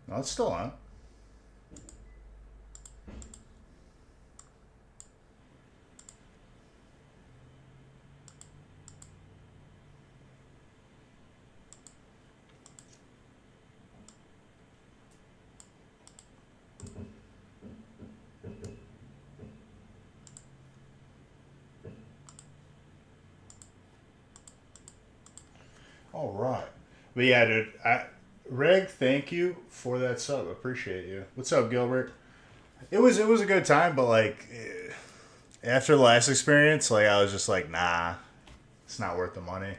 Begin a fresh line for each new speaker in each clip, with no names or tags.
No, it's still on. All right. But yeah, dude. Reg, thank you for that sub. Appreciate you. What's up, Gilbert? It was a good time, but like after the last experience, like I was just like, nah, it's not worth the money.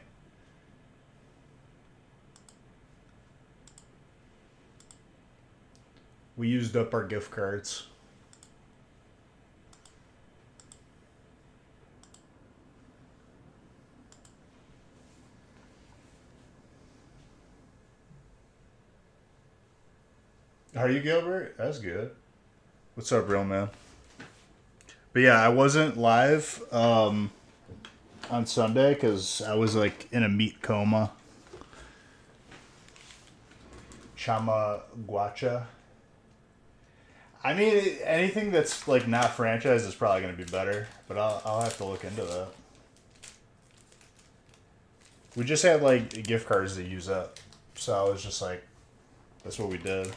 We used up our gift cards. Are you Gilbert? That's good. What's up, real man? But yeah, I wasn't live on Sunday because I was like in a meat coma. Chama guacha. I mean, anything that's like not franchise is probably going to be better, but I'll have to look into that. We just had like gift cards to use up, so I was just like, that's what we did.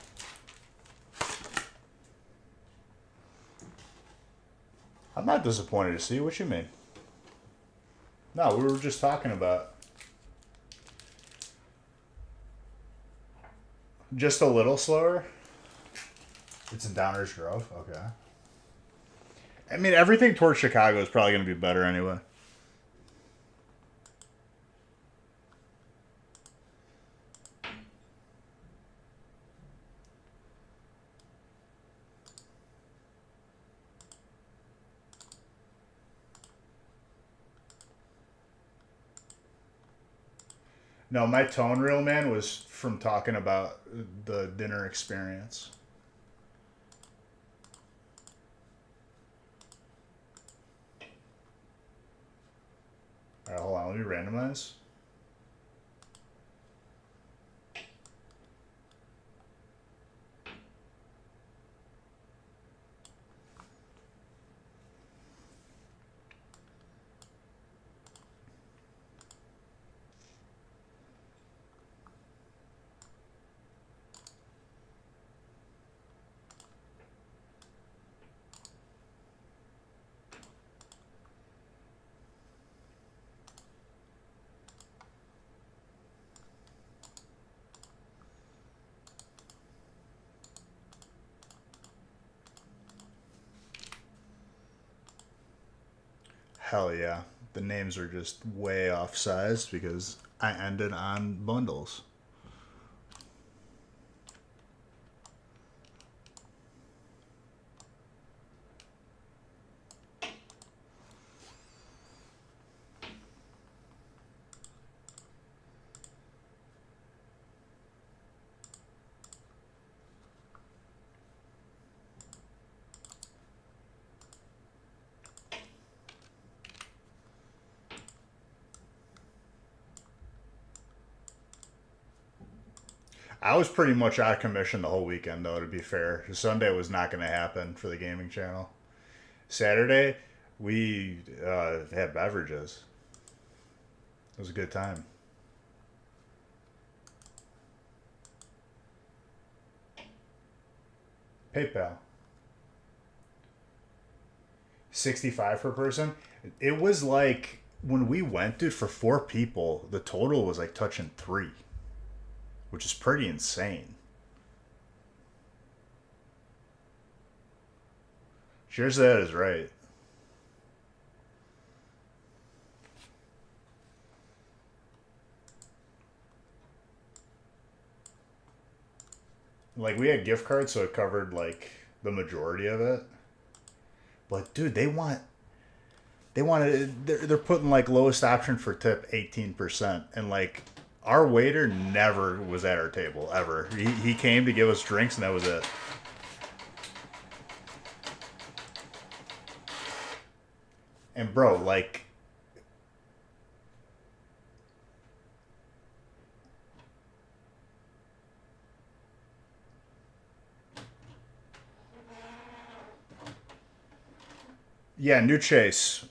I'm not disappointed to see what you mean. No, we were just talking about just a little slower. It's in Downers Grove. Okay. I mean, everything towards Chicago is probably going to be better anyway. No, my tone reel, man, was from talking about the dinner experience. All right, hold on. Let me randomize. Hell yeah. The names are just way off size because I ended on bundles. I was pretty much out of commission the whole weekend, though, to be fair. Sunday was not going to happen for the gaming channel. Saturday, we had beverages. It was a good time. PayPal. 65 per person. It was like when we went, dude, for four people, the total was like touching three, which is pretty insane. Cheers to that is right. Like we had gift cards, so it covered like the majority of it. But dude, they're putting like lowest option for tip 18%, and like our waiter never was at our table ever. He came to give us drinks and that was it. And bro, like Yeah, new chase.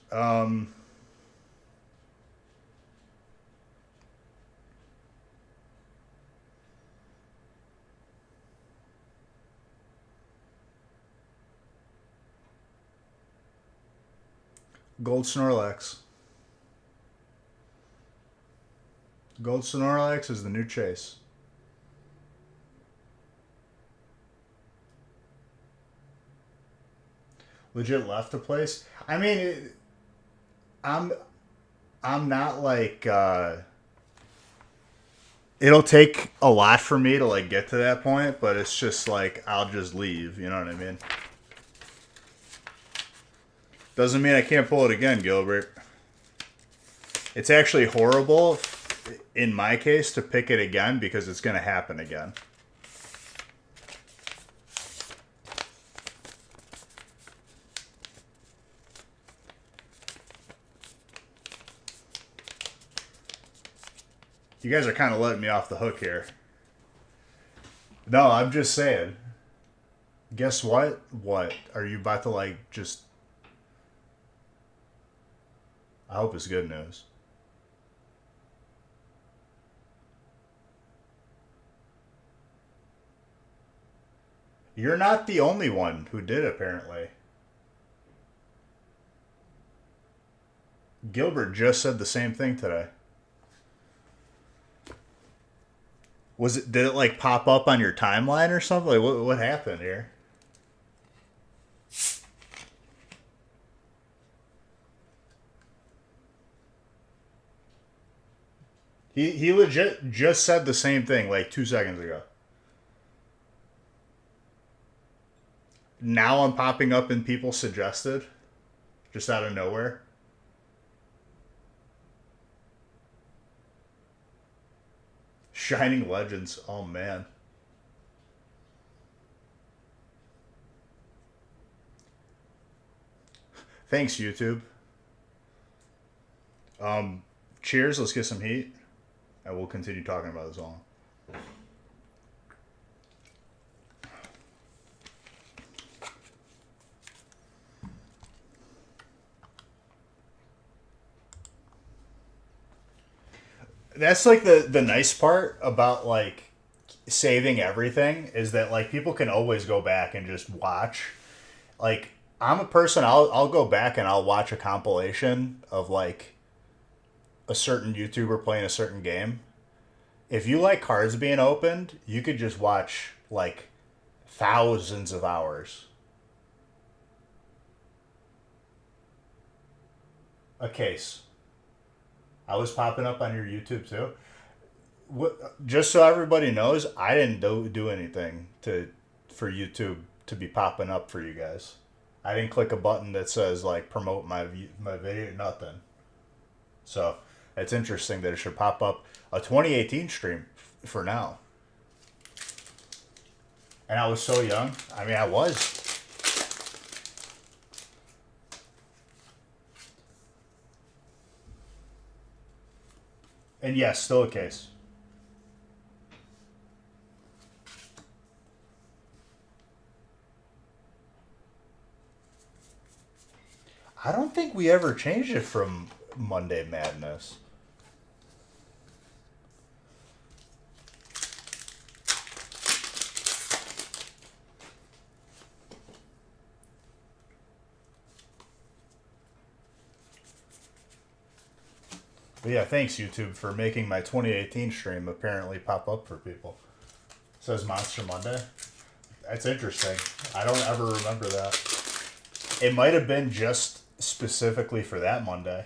Gold Snorlax. Gold Snorlax is the new chase. Legit left a place. I mean, I'm I'm not like it'll take a lot for me to like get to that point, but it's just like I'll just leave, you know what I mean? Doesn't mean I can't pull it again, Gilbert. It's actually horrible in my case to pick it again because it's going to happen again. You guys are kind of letting me off the hook here. No, I'm just saying. Guess what? What? Are you about to like just. I hope it's good news. You're not the only one who did, apparently. Gilbert just said the same thing today. Was it? Did it like pop up on your timeline or something? Like what happened here? He legit just said the same thing like 2 seconds ago. Now I'm popping up in people suggested, just out of nowhere. Shining Legends. Oh man. Thanks YouTube. Um, cheers. Let's get some heat, and we'll continue talking about this all. That's like the nice part about like saving everything is that like people can always go back and just watch. Like I'm a person I'll go back and I'll watch a compilation of like a certain YouTuber playing a certain game. If you like cards being opened, you could just watch like thousands of hours. A case. I was popping up on your YouTube too. What, just so everybody knows, I didn't do anything to for YouTube to be popping up for you guys. I didn't click a button that says like promote my video, nothing. So it's interesting that it should pop up a 2018 stream for now. And I was so young. I mean, I was. And yes, still a case. I don't think we ever changed it from Monday Madness. But yeah, thanks YouTube for making my 2018 stream apparently pop up for people. It says Monster Monday. That's interesting. I don't ever remember that. It might have been just specifically for that Monday.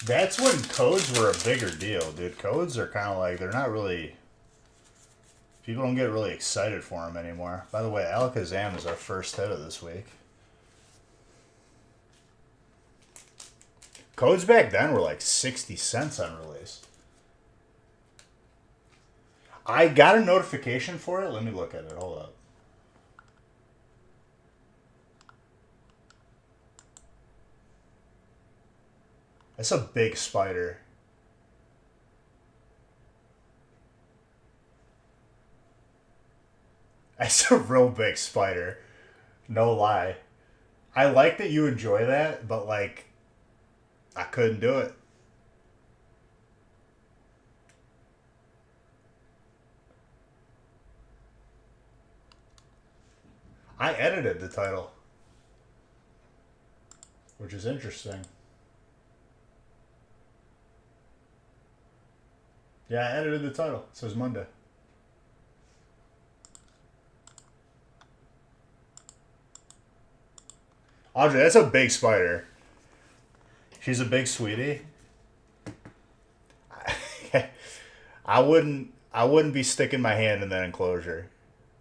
That's when codes were a bigger deal, dude. Codes are kind of like, they're not really. People don't get really excited for them anymore. By the way, Alakazam is our first hit of this week. Codes back then were like 60 cents on release. I got a notification for it. Let me look at it. Hold up. That's a big spider. That's a real big spider. No lie. I like that you enjoy that, but like, I couldn't do it. I edited the title, which is interesting. Yeah, I edited the title. It says Monday. Audrey, that's a big spider. She's a big sweetie. I wouldn't be sticking my hand in that enclosure.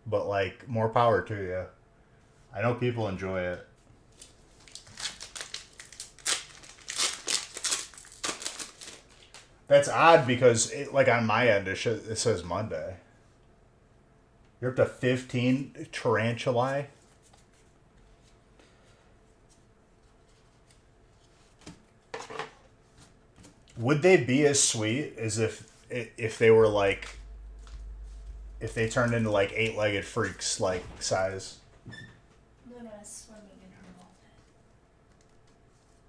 But like more power to you. I know people enjoy it. That's odd because like on my end it says Monday. You're up to 15 tarantulae. Would they be as sweet as if they were like if they turned into like eight-legged freaks like size?
Luna's swimming in her ball pit.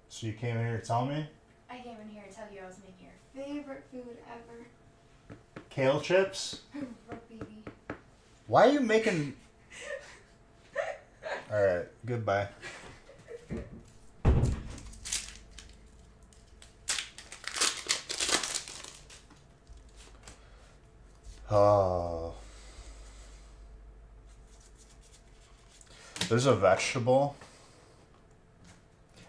So you came in here to tell me?
I came in here to tell you I was making your favorite food ever.
Kale chips?
Rook baby.
Why are you making... Alright, goodbye. Oh. There's a vegetable,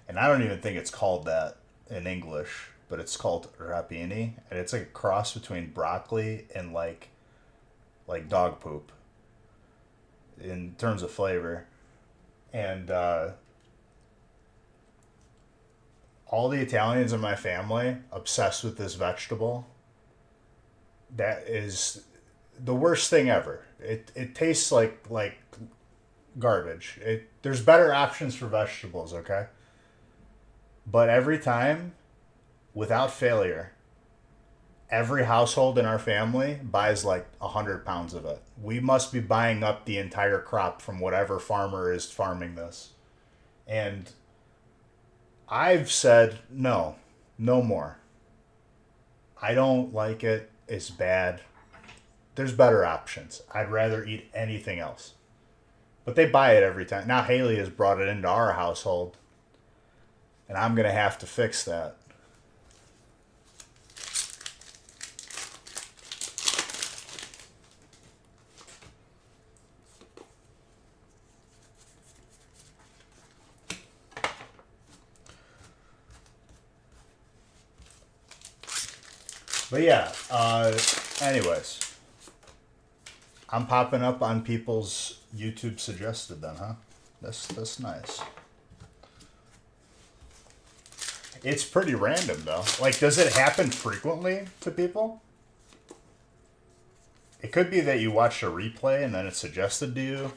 and I don't even think it's called that in English, but it's called rapini, and it's like a cross between broccoli and like dog poop in terms of flavor. And all the Italians in my family obsessed with this vegetable. That is the worst thing ever. It tastes like garbage. There's better options for vegetables, okay? But every time, without failure, every household in our family buys like 100 pounds of it. We must be buying up the entire crop from whatever farmer is farming this. And I've said no, no more. I don't like it. It's bad. There's better options. I'd rather eat anything else. But they buy it every time. Now Haley has brought it into our household, and I'm going to have to fix that. But yeah, anyways, I'm popping up on people's YouTube suggested then, huh? That's nice. It's pretty random though. Like, does it happen frequently to people? It could be that you watched a replay and then it's suggested to you.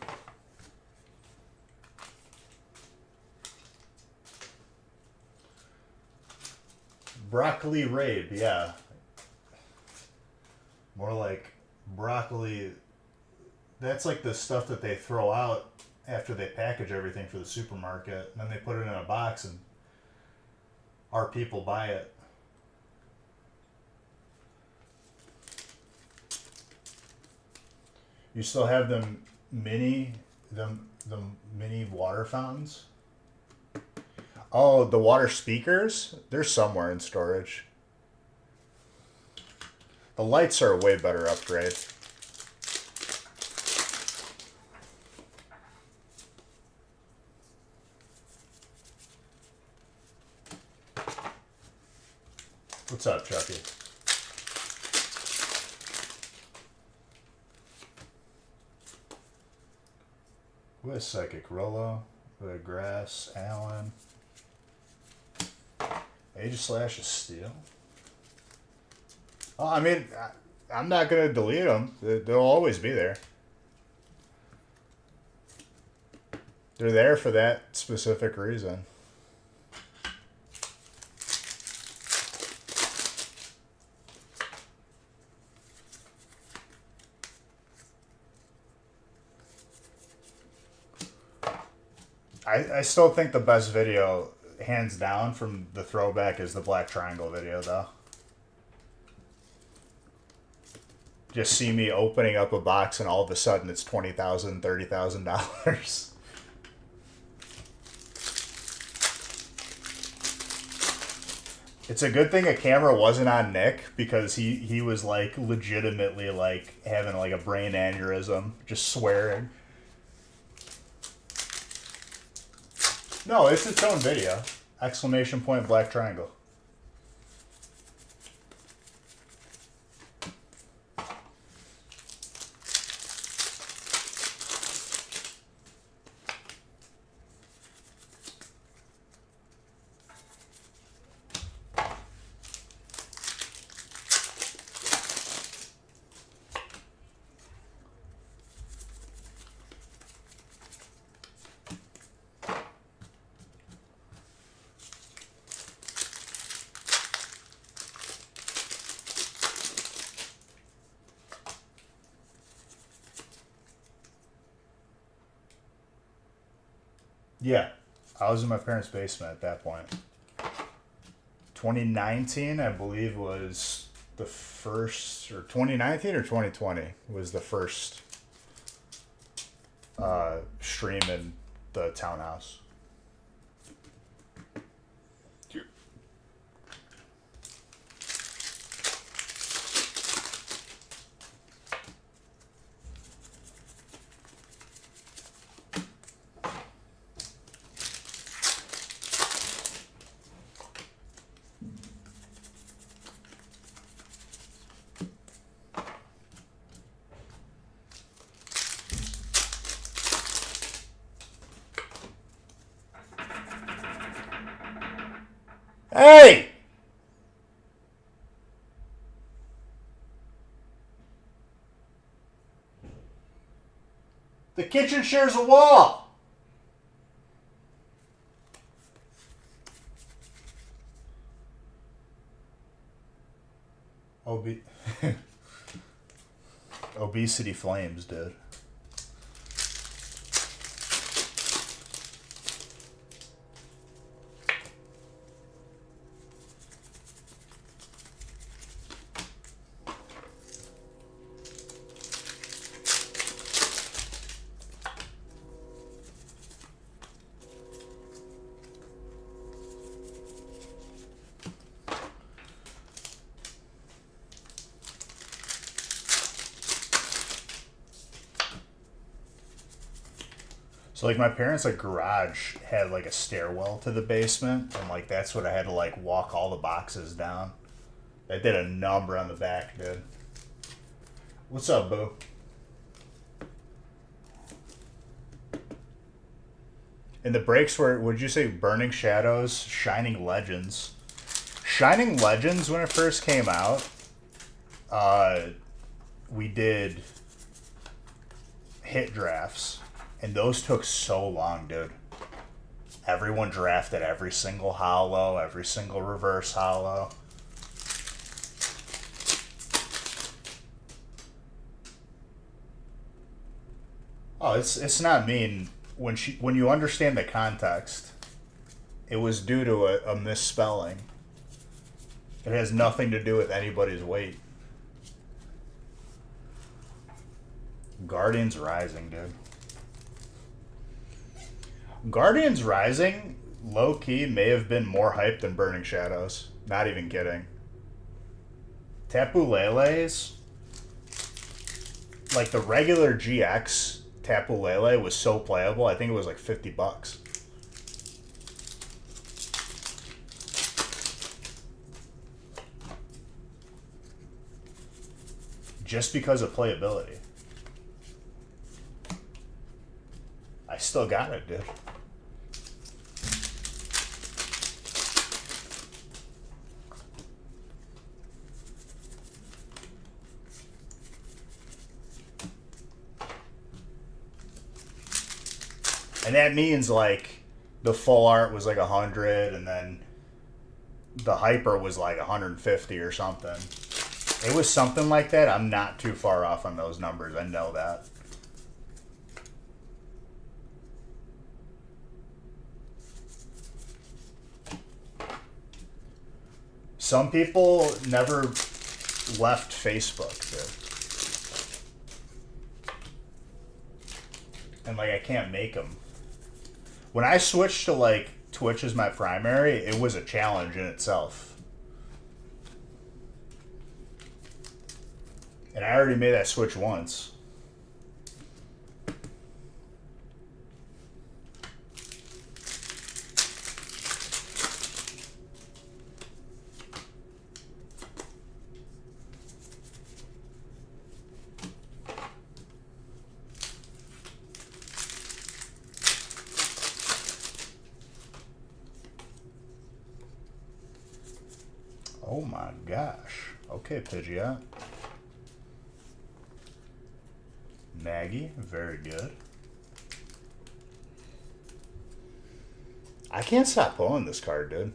Broccoli rabe, yeah. More like broccoli. That's like the stuff that they throw out after they package everything for the supermarket. And then they put it in a box and our people buy it. You still have the mini water fountains? Oh, the water speakers? They're somewhere in storage. The lights are a way better upgrade. What's up, Chucky? Who has Psychic? Rolo? Who had Grass? Allen? Age of Slash is Steel? Oh, I mean, I'm not gonna delete them. They'll always be there. They're there for that specific reason. I still think the best video, hands down, from the throwback is the Black Triangle video, though. Just see me opening up a box and all of a sudden it's $20,000, $30,000. It's a good thing a camera wasn't on Nick, because he was like legitimately like having like a brain aneurysm, just swearing. No, it's its own video. Exclamation point Black Triangle. Yeah, I was in my parents' basement at that point. 2019, I believe, was the first, or 2019 or 2020 was the first stream in the townhouse. Hey! The kitchen shares a wall! Obesity flames, dude. So like my parents' like garage had like a stairwell to the basement, and like that's what I had to like walk all the boxes down. I did a number on the back, dude. What's up, boo? And the breaks were, would you say, Burning Shadows, Shining Legends? Shining Legends, when it first came out, we did hit drafts. And those took so long, dude. Everyone drafted every single holo, every single reverse holo. Oh, it's not mean. When you understand the context, it was due to a misspelling. It has nothing to do with anybody's weight. Guardians Rising, dude. Guardians Rising, low-key, may have been more hype than Burning Shadows. Not even kidding. Tapu Lele's, like the regular GX Tapu Lele was so playable, I think it was like $50. Just because of playability. I still got it, dude. And that means like the full art was like 100, and then the hyper was like 150 or something. It was something like that. I'm not too far off on those numbers. I know that. Some people never left Facebook, dude. And like I can't make them. When I switched to like Twitch as my primary, it was a challenge in itself. And I already made that switch once. Oh my gosh. Okay, Pidgeot. Maggie, very good. I can't stop pulling this card, dude.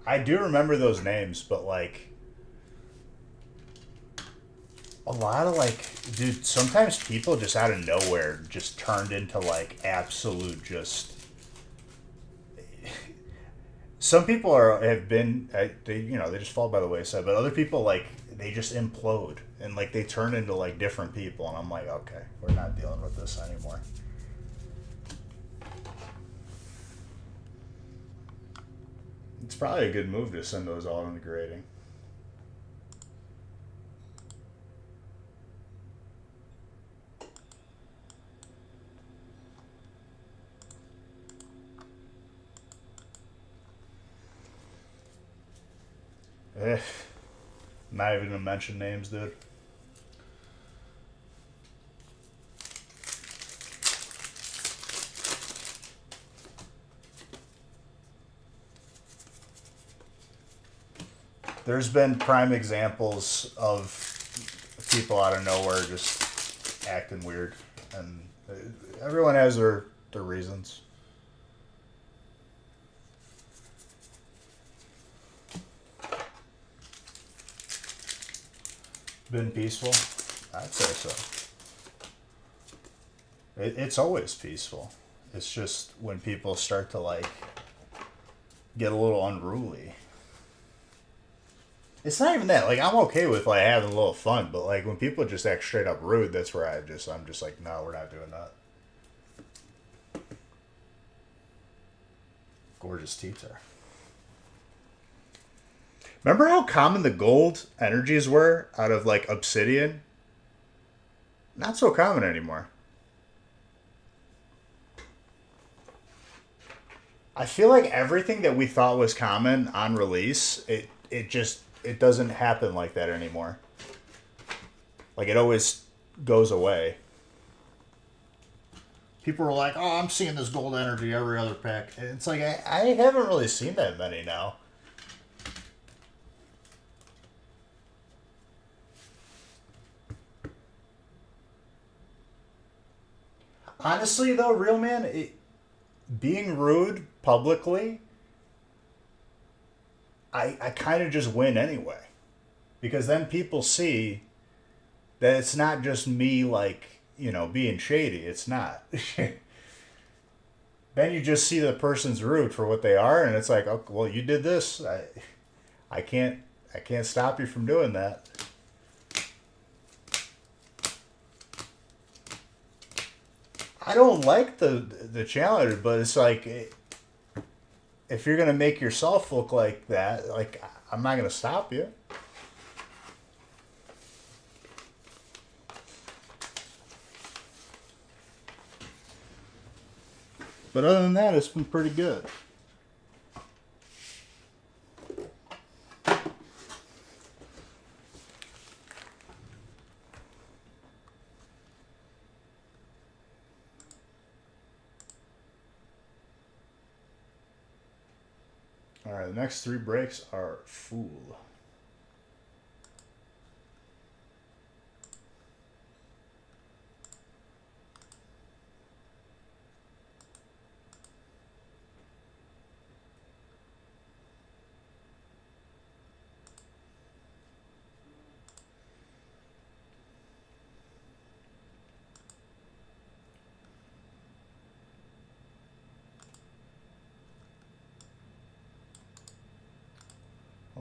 I do remember those names, but like a lot of like, dude, sometimes people just out of nowhere just turned into like absolute just. Some people have been they they just fall by the wayside, but other people like they just implode and like they turn into like different people, and I'm like, okay, we're not dealing with this anymore. It's probably a good move to send those all into grading. Eh, not even gonna mention names, dude. There's been prime examples of people out of nowhere just acting weird, and everyone has their reasons. Been peaceful? I'd say so. It's always peaceful. It's just when people start to like get a little unruly. It's not even that. Like I'm okay with like having a little fun, but like when people just act straight up rude, that's where I'm just like, no, we're not doing that. Gorgeous teacher. Remember how common the gold energies were out of like obsidian? Not so common anymore. I feel like everything that we thought was common on release, it doesn't happen like that anymore. Like it always goes away. People are like, "Oh, I'm seeing this gold energy every other pack." And it's like I haven't really seen that many now. Honestly, though, real man, being rude publicly, I kind of just win anyway. Because then people see that it's not just me, like, being shady. It's not. Then you just see the person's rude for what they are, and it's like, oh, well, you did this. I can't, I can't stop you from doing that. I don't like the challenger, but it's like if you're gonna make yourself look like that, like I'm not gonna stop you. But other than that, it's been pretty good. All right, the next three breaks are Fool.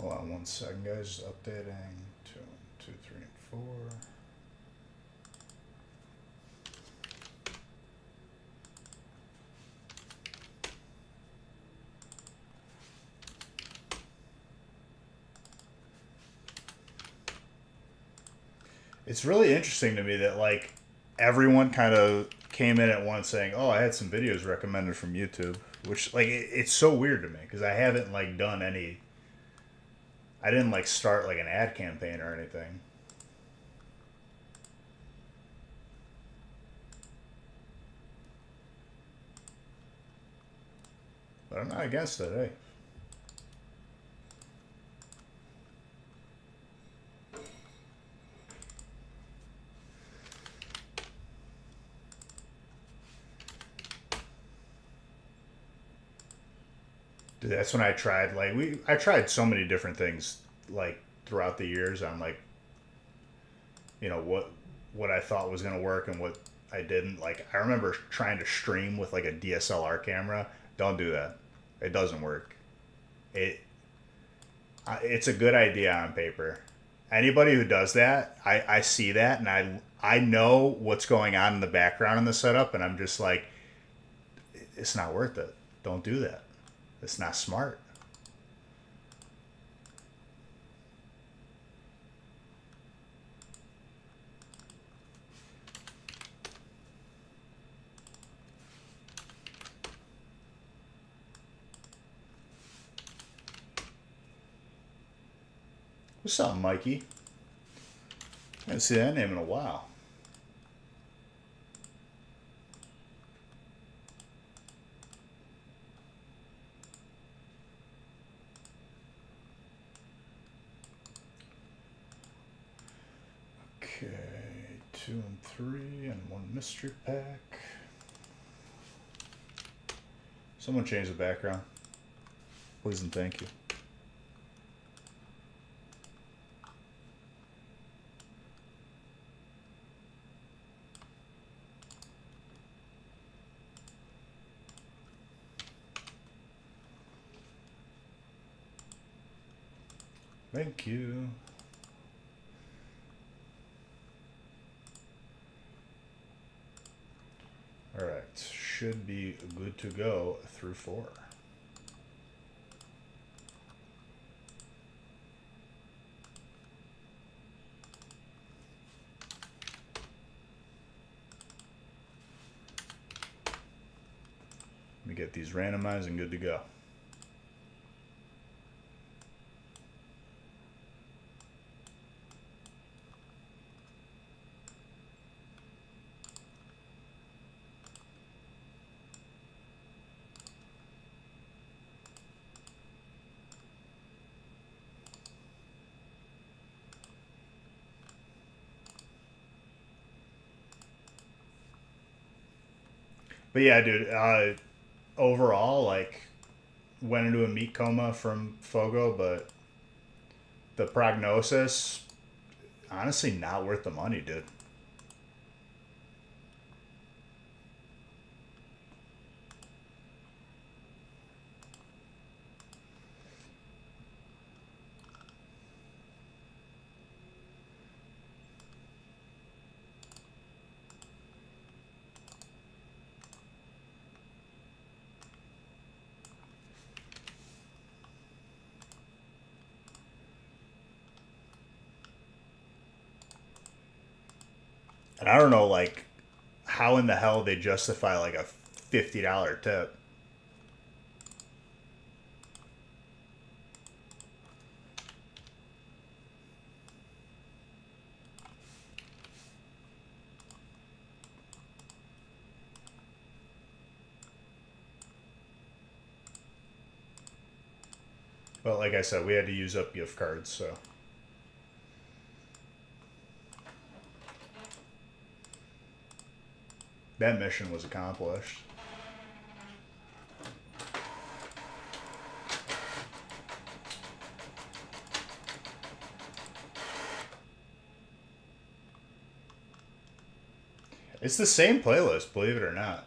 Hold on 1 second, guys. Just updating. 2, 3, and 4. It's really interesting to me that like everyone kind of came in at once saying, "Oh, I had some videos recommended from YouTube," which like it's so weird to me because I haven't like done any. I didn't like start like an ad campaign or anything. But I'm not against it, hey. Dude, that's when I tried like I tried so many different things like throughout the years on like what I thought was gonna work and what I didn't. Like I remember trying to stream with like a DSLR camera. Don't do that. It doesn't work. It it's a good idea on paper. Anybody who does that, I see that and I know what's going on in the background in the setup and I'm just like it's not worth it. Don't do that. It's not smart. What's up, Mikey? I haven't seen that name in a while. Okay, 2 and 3 and 1 mystery pack. Someone change the background. Please and thank you. Thank you. Alright, should be good to go through 4. Let me get these randomized and good to go. But yeah, dude, overall, like, went into a meat coma from Fogo, but the prognosis, honestly, not worth the money, dude. And I don't know, like, how in the hell they justify, like, a $50 tip. But like I said, we had to use up gift cards, so. That mission was accomplished. It's the same playlist, believe it or not.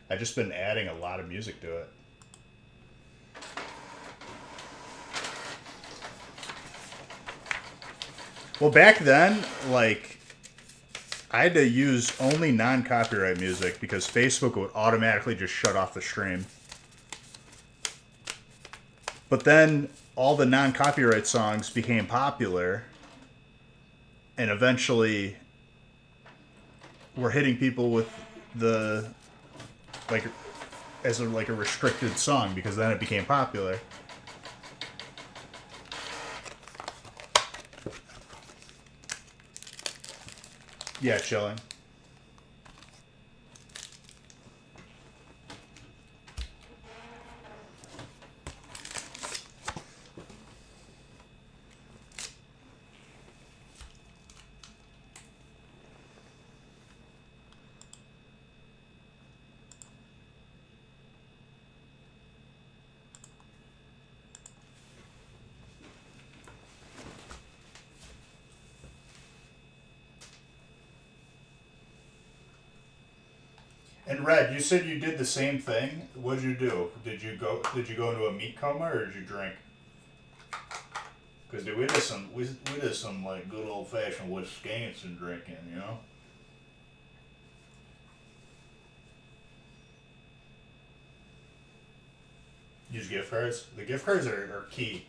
I've just been adding a lot of music to it. Well, back then, like, I had to use only non-copyright music because Facebook would automatically just shut off the stream. But then all the non-copyright songs became popular, and eventually were hitting people with the like as a restricted song because then it became popular. Yeah, chilling. And Red, you said you did the same thing. What'd you do? Did you go into a meat coma or did you drink? Because we did some like good old fashioned Wisconsin drinking, you know. Use gift cards. The gift cards are key.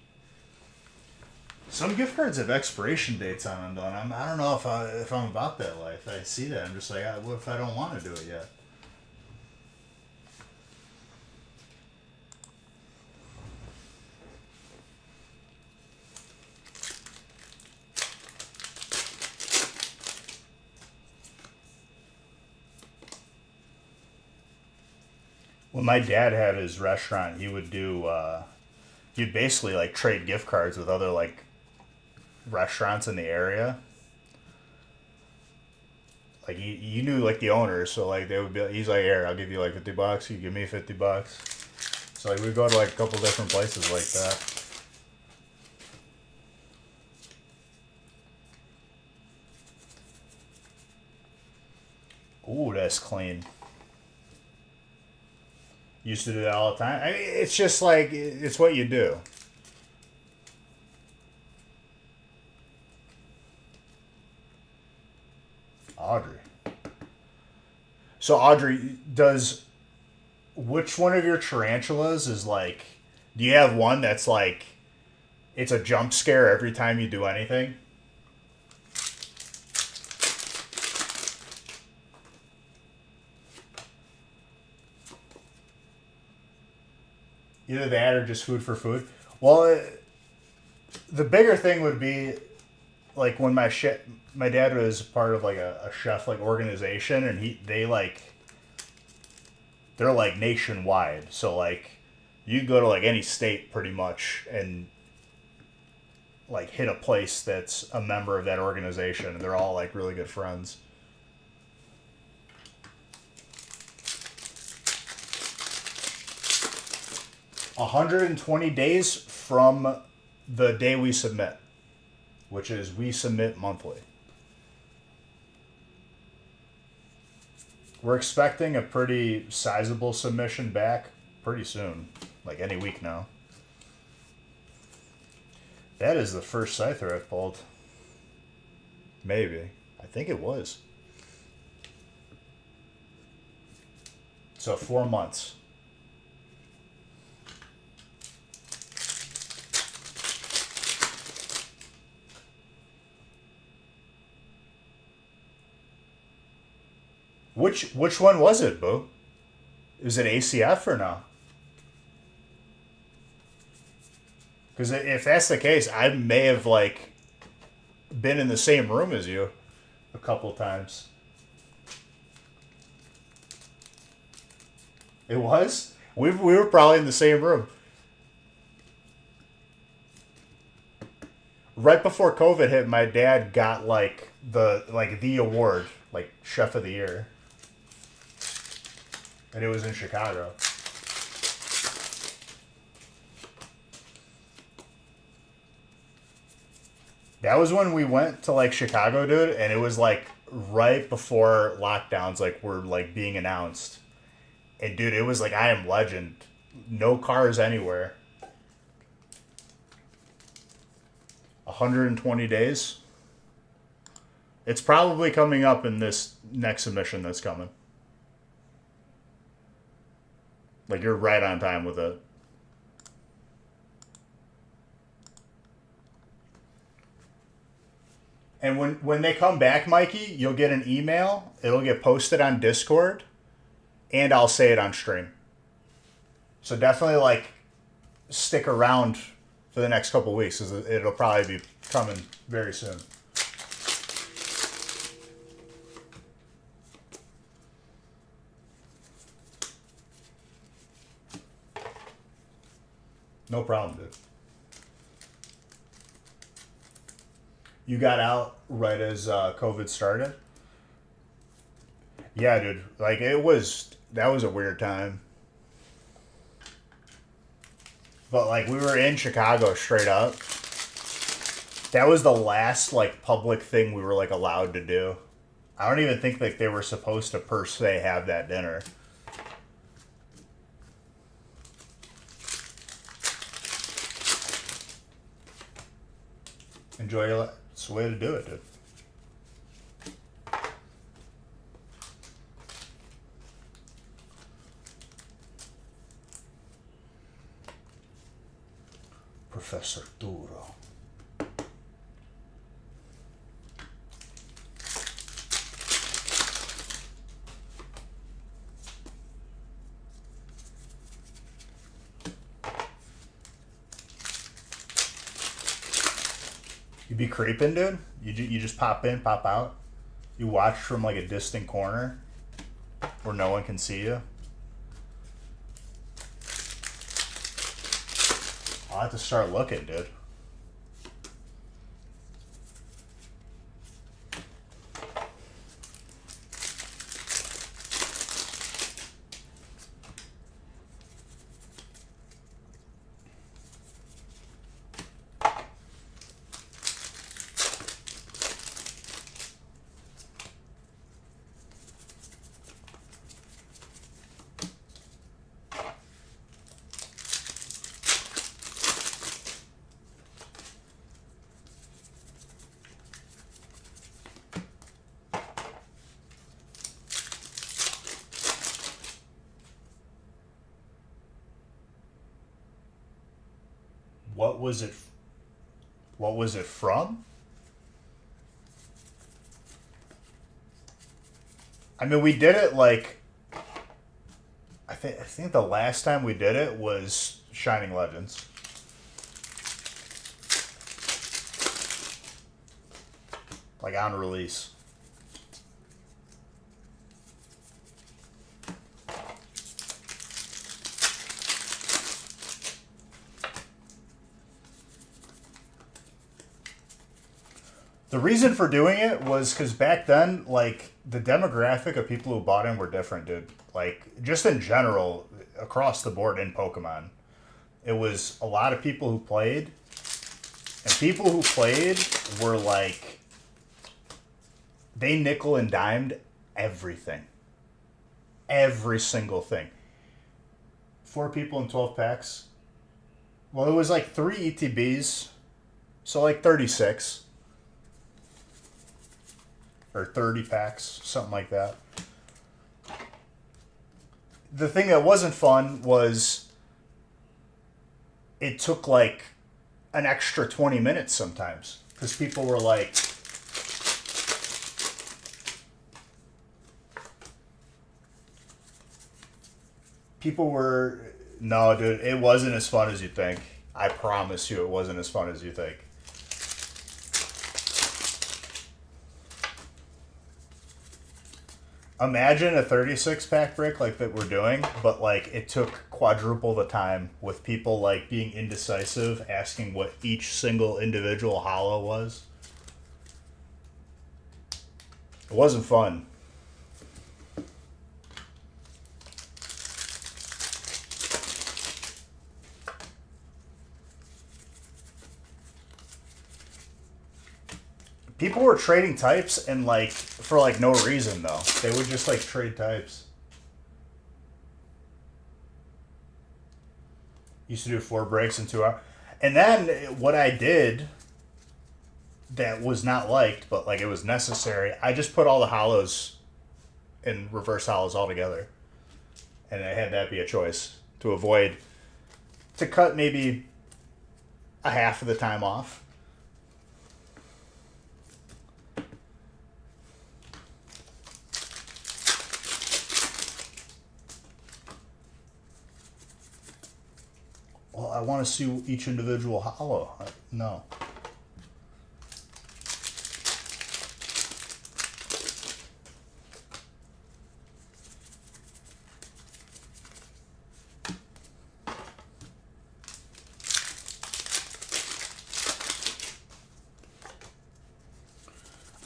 Some gift cards have expiration dates on them, though. And I don't know if I'm about that life. I see that. I'm just like, what if I don't want to do it yet? When my dad had his restaurant, he would he'd basically like trade gift cards with other like restaurants in the area. Like you knew like the owners, so like they would be. He's like, here, I'll give you like $50. You give me $50. So like we'd go to like a couple different places like that. Ooh, that's clean. Used to do that all the time. I mean, it's just like it's what you do. Audrey. So Audrey, does which one of your tarantulas is like? Do you have one that's like? It's a jump scare every time you do anything. Either that or just food for food. Well, the bigger thing would be like when my dad was part of like a chef like organization, and they're like nationwide. So like you go to like any state pretty much and like hit a place that's a member of that organization, and they're all like really good friends. 120 days from the day we submit, which is we submit monthly. We're expecting a pretty sizable submission back pretty soon, like any week now. That is the first Scyther I've pulled. Maybe. I think it was. So 4 months. Which one was it, Boo? Is it ACF or no? Because if that's the case, I may have like been in the same room as you a couple times. It was? We were probably in the same room. Right before COVID hit, my dad got like the award, like Chef of the Year. And it was in Chicago. That was when we went to like Chicago, dude, and it was like right before lockdowns like were like being announced. And dude, it was like I Am Legend. No cars anywhere. 120 days. It's probably coming up in this next submission that's coming. Like, you're right on time with it. And when they come back, Mikey, you'll get an email. It'll get posted on Discord, and I'll say it on stream. So definitely, like, stick around for the next couple weeks, because it'll probably be coming very soon. No problem, dude. You got out right as COVID started? Yeah, dude. Like, that was a weird time. But, like, we were in Chicago straight up. That was the last, like, public thing we were, like, allowed to do. I don't even think, like, they were supposed to, per se, have that dinner. Enjoy your life. It's the way to do it, dude. Professor Duro. You be creeping, dude? You just pop in, pop out? You watch from, like, a distant corner where no one can see you? I'll have to start looking, dude. What was it from? I mean, we did it like I think the last time we did it was Shining Legends. Like, on release. The reason for doing it was because back then, like, the demographic of people who bought in were different, dude. Like, just in general, across the board in Pokemon. It was a lot of people who played, and people who played were, like, they nickel and dimed everything. Every single thing. 4 people in 12 packs. Well, it was, like, 3 ETBs, so, like, 36. Or 30 packs, something like that. The thing that wasn't fun was it took like an extra 20 minutes sometimes. Because people were like, no, dude, it wasn't as fun as you think. I promise you it wasn't as fun as you think. Imagine a 36-pack break like that we're doing, but, like, it took quadruple the time with people, like, being indecisive, asking what each single individual holo was. It wasn't fun. People were trading types and, like, for, like, no reason, though. They would just, like, trade types. Used to do 4 breaks in 2 hours. And then what I did that was not liked, but like it was necessary. I just put all the hollows in reverse hollows altogether, and I had that be a choice to avoid to cut maybe a half of the time off. Well, I want to see each individual hollow. No.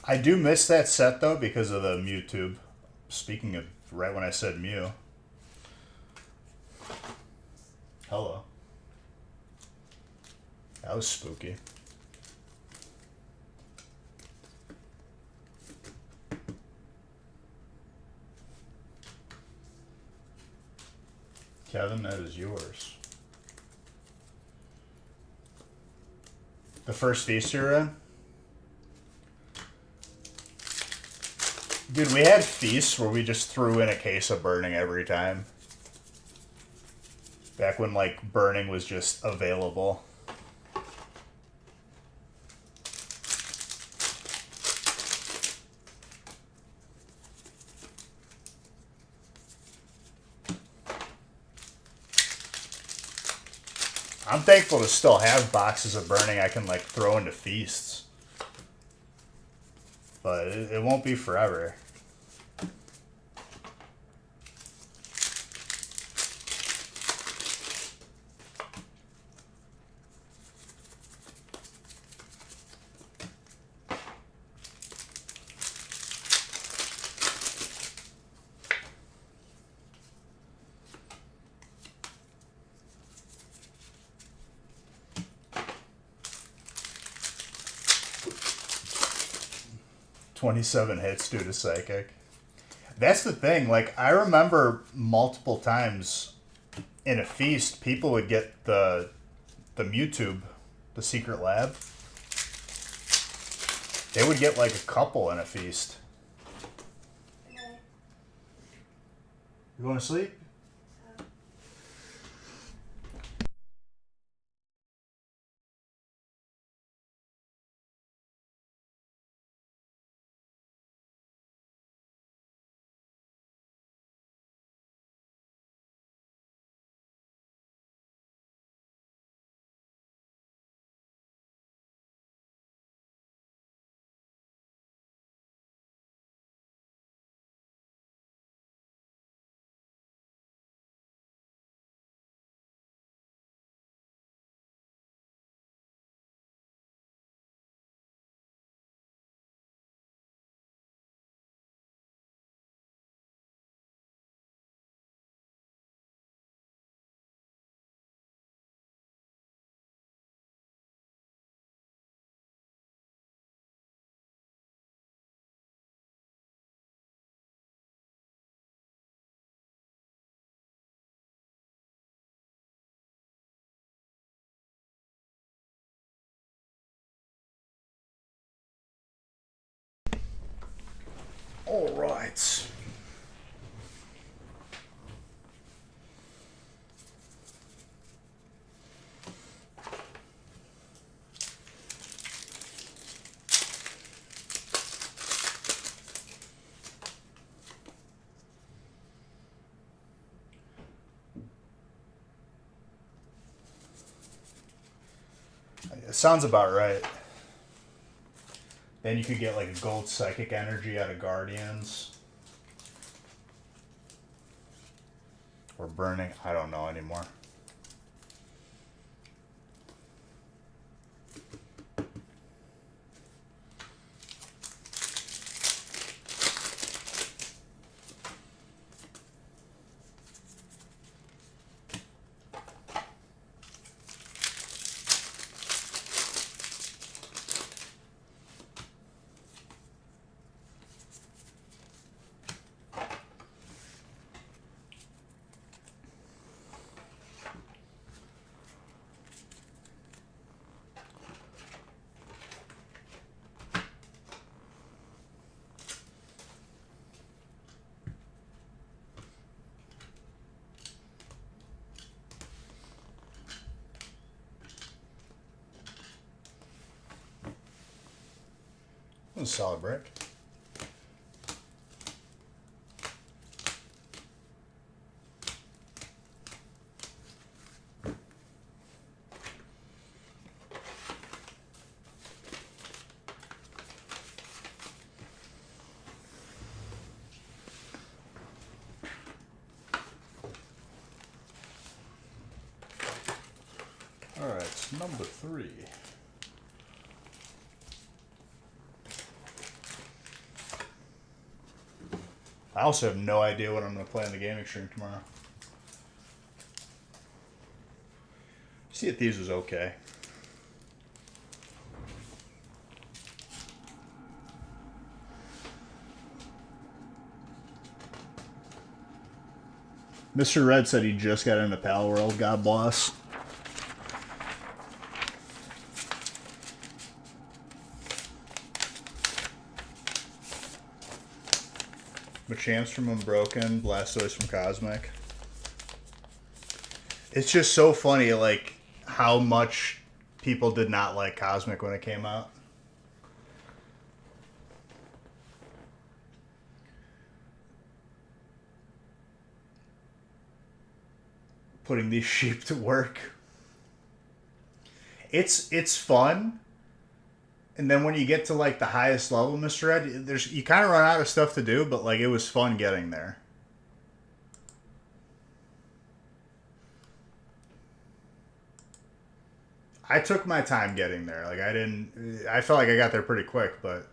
I do miss that set though because of the Mewtube. Speaking of right when I said Mew. Hello. That was spooky. Kevin, that is yours. The first feast you're in? Dude, we had feasts where we just threw in a case of burning every time. Back when, like, burning was just available. I'm thankful to still have boxes of burning I can, like, throw into feasts. But it won't be forever. "27 hits due to psychic." That's the thing. Like, I remember multiple times in a feast, people would get the Mewtube, the secret lab. They would get like a couple in a feast.
Okay.
You going to sleep? All right. It sounds about right. Then you could get like a gold psychic energy out of Guardians. Or burning. I don't know anymore. a solid brick. All right, so number 3. I also have no idea what I'm going to play in the gaming stream tomorrow. Sea of Thieves was okay. Mr. Red said he just got into Pal World. God bless. Machamps from Unbroken, Blastoise from Cosmic. It's just so funny, like, how much people did not like Cosmic when it came out. Putting these sheep to work. It's fun. And then when you get to, like, the highest level, Mr. Ed, you kind of run out of stuff to do, but, like, it was fun getting there. I took my time getting there. Like, I felt like I got there pretty quick, but...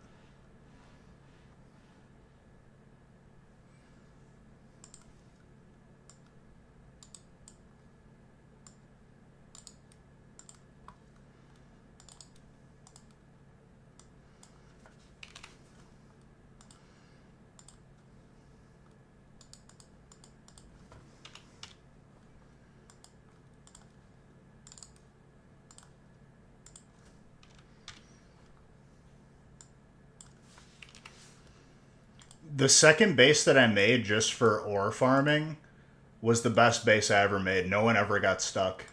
The second base that I made just for ore farming was the best base I ever made. No one ever got stuck.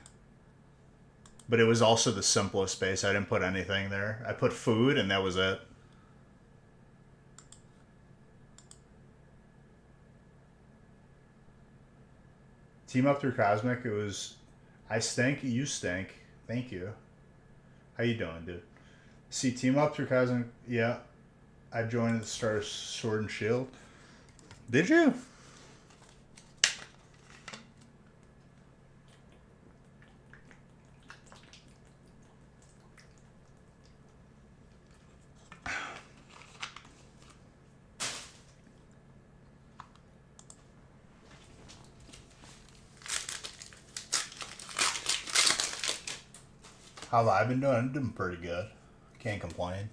But it was also the simplest base. I didn't put anything there. I put food and that was it. Team up through Cosmic, it was... I stink, you stink. Thank you. How you doing, dude? See, team up through Cosmic, yeah. I joined at the start of Sword and Shield. Did you? How have I been doing? I'm doing pretty good. Can't complain.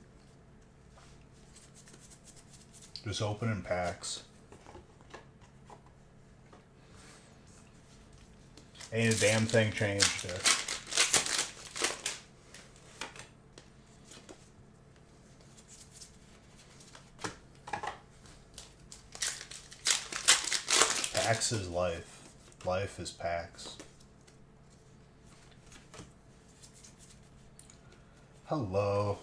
Just opening packs. Ain't a damn thing changed there. Packs is life. Life is packs. Hello.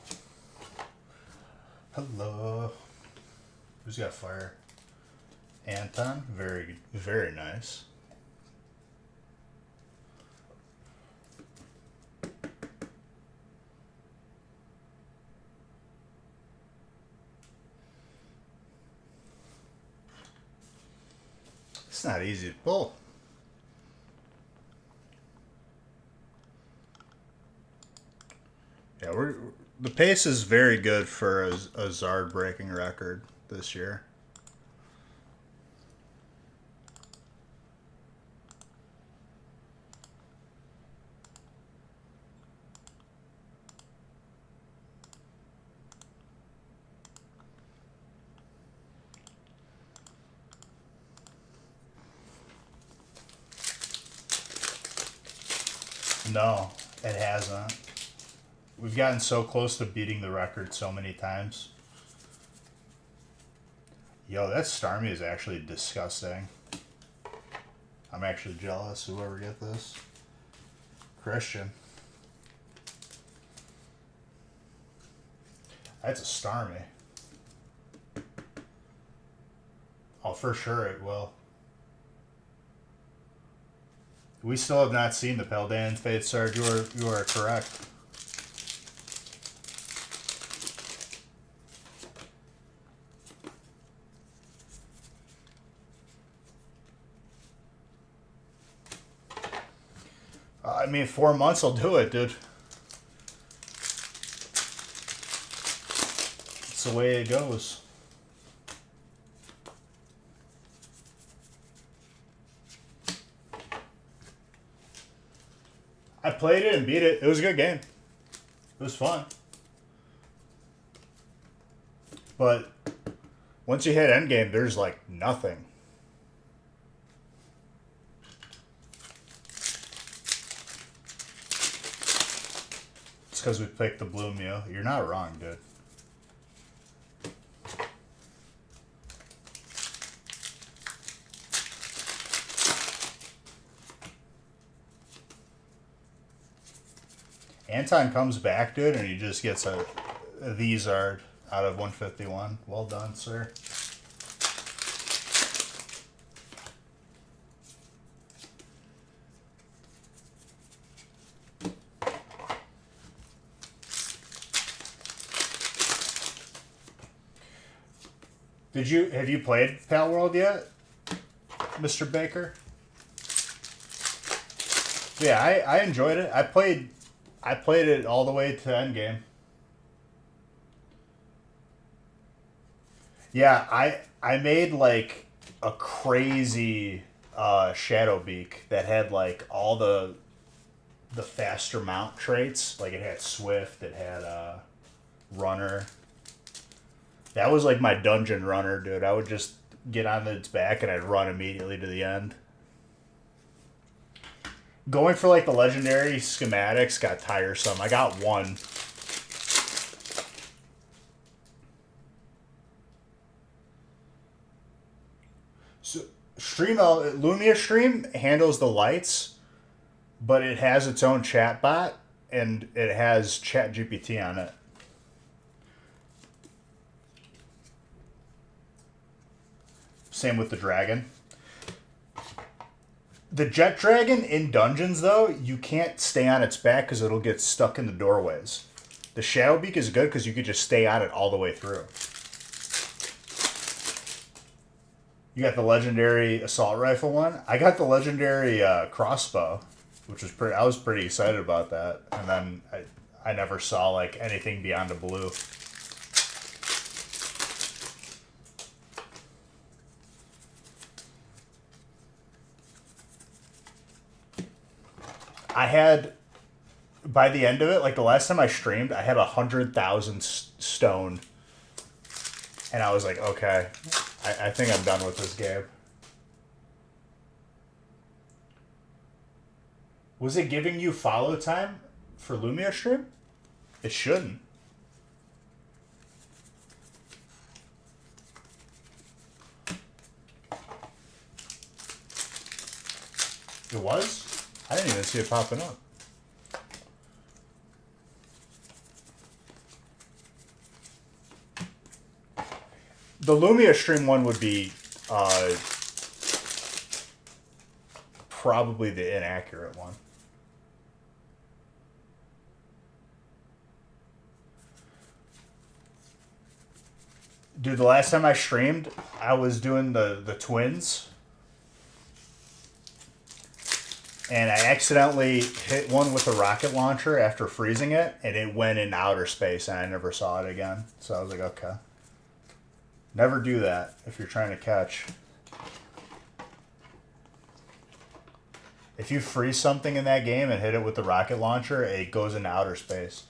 Hello. Who's got fire? Anton. Very, very nice. It's not easy to pull. Yeah, the pace is very good for a Zard breaking record this year. No, it hasn't. We've gotten so close to beating the record so many times. Yo, that Starmie is actually disgusting. I'm actually jealous. Whoever get this. Christian. That's a Starmie. Oh, for sure it will. We still have not seen the Paldean Fate, Sarge. You are correct. I mean, 4 months will do it, dude. It's the way it goes. I played it and beat it. It was a good game. It was fun. But once you hit endgame, there's like nothing. It's because we picked the blue meal. You're not wrong, dude. Anton comes back, dude, and he just gets a Thesard out of 151. Well done, sir. Have you played Pal World yet, Mr. Baker? Yeah, I enjoyed it. I played it all the way to endgame. Yeah, I made like a crazy Shadowbeak that had like all the faster mount traits. Like it had Swift, it had Runner. That was like my dungeon runner, dude. I would just get on its back and I'd run immediately to the end. Going for like the legendary schematics got tiresome. I got one. So Lumia Stream handles the lights, but it has its own chat bot and it has Chat GPT on it. Same with the dragon. The Jet Dragon in dungeons, though, you can't stay on its back because it'll get stuck in the doorways. The Shadowbeak is good because you could just stay on it all the way through. You got the legendary assault rifle one. I got the legendary crossbow, which was pretty. I was pretty excited about that. And then I never saw like anything beyond a blue. I had, by the end of it, like the last time I streamed, I had 100,000 stone. And I was like, okay, I think I'm done with this game. Was it giving you follow time for Lumia stream? It shouldn't. It was? I didn't even see it popping up. The Lumia stream one would be probably the inaccurate one. Dude, the last time I streamed, I was doing the twins. And I accidentally hit one with a rocket launcher after freezing it, and it went in outer space, and I never saw it again. So I was like, okay. Never do that if you're trying to catch. If you freeze something in that game and hit it with the rocket launcher, it goes into outer space.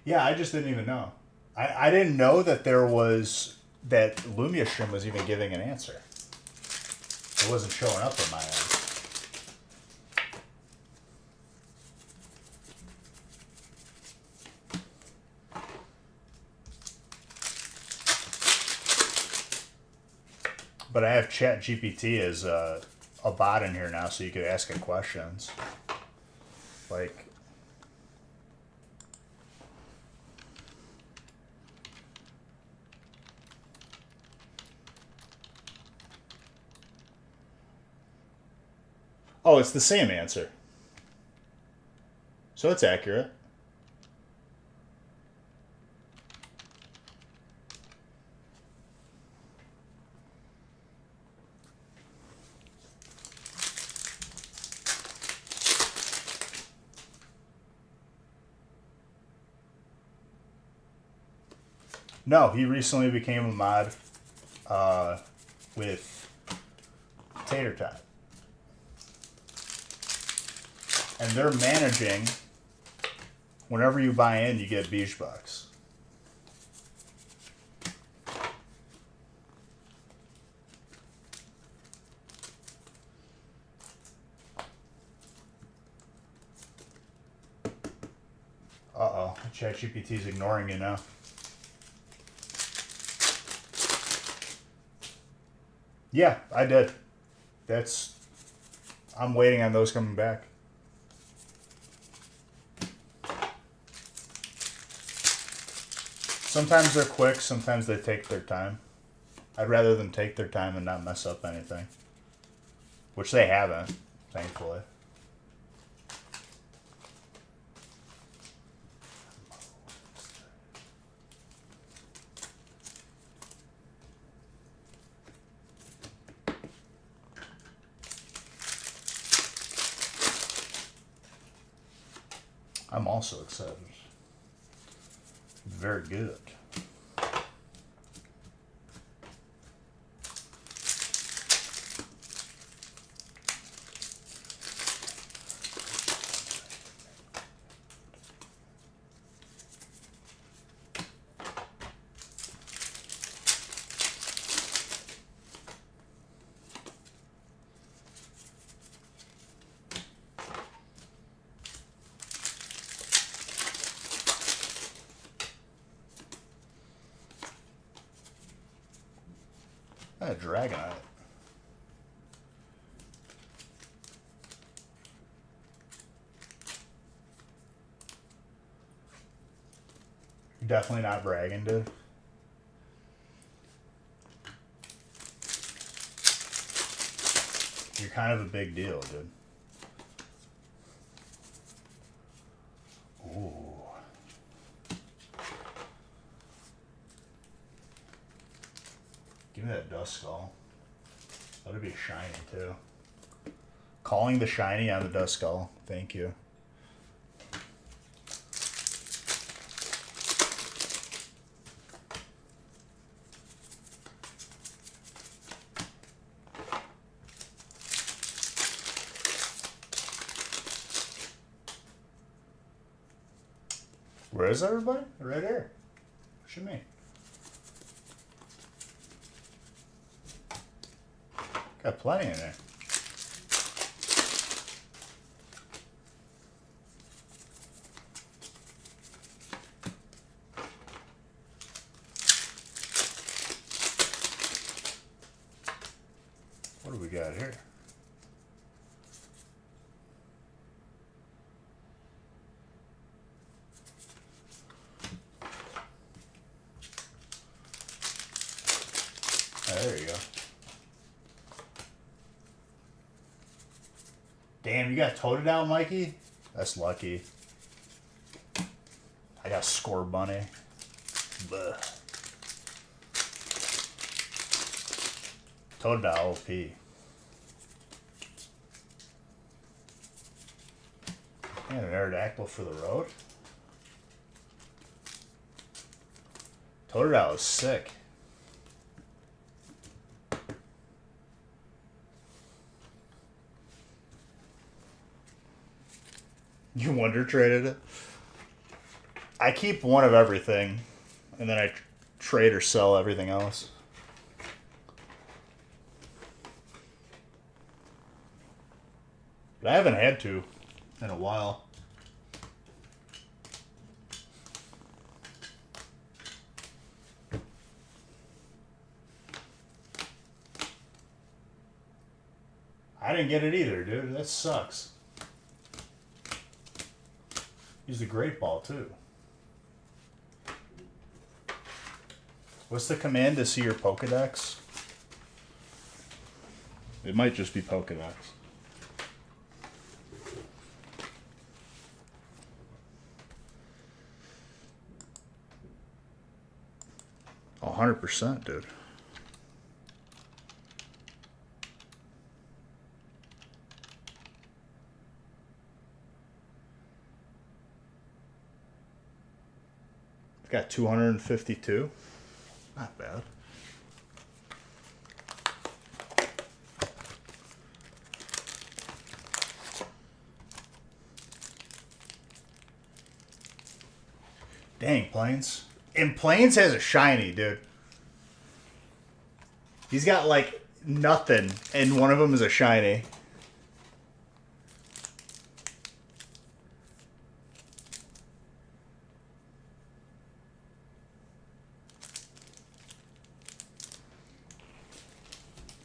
Yeah, I just didn't even know. I didn't know that that Lumia Stream was even giving an answer. It wasn't showing up on my end. But I have Chat GPT as a bot in here now so you could ask it questions. Like, oh, it's the same answer. So it's accurate. No, he recently became a mod with Tater Tot. And they're managing, whenever you buy in, you get Beach Bucks. Uh-oh, ChatGPT's ignoring you now. Yeah, I did. I'm waiting on those coming back. Sometimes they're quick, sometimes they take their time. I'd rather them take their time and not mess up anything. Which they haven't, thankfully. I'm also excited. Very good. A Dragonite. You're definitely not bragging, dude. You're kind of a big deal, dude. Ooh. Give me that Duskull. That'd be shiny too. Calling the shiny on the Duskull. Thank you. Where is everybody? Right here. What you mean? Got plenty in there. What do we got here? There you go. Damn, you got Totodile, Mikey? That's lucky. I got Scorbunny. Bleh. Totodile OP. And an Aerodactyl for the road. Totodile is sick. You Wonder traded it? I keep one of everything, and then I trade or sell everything else. But I haven't had to in a while. I I didn't get it either, dude. That sucks. Use the great ball, too. What's the command to see your Pokedex? It might just be Pokedex. Oh, 100%, dude. Got 252. Not bad. Dang, Plains. And Plains has a shiny, dude. He's got like nothing, and one of them is a shiny.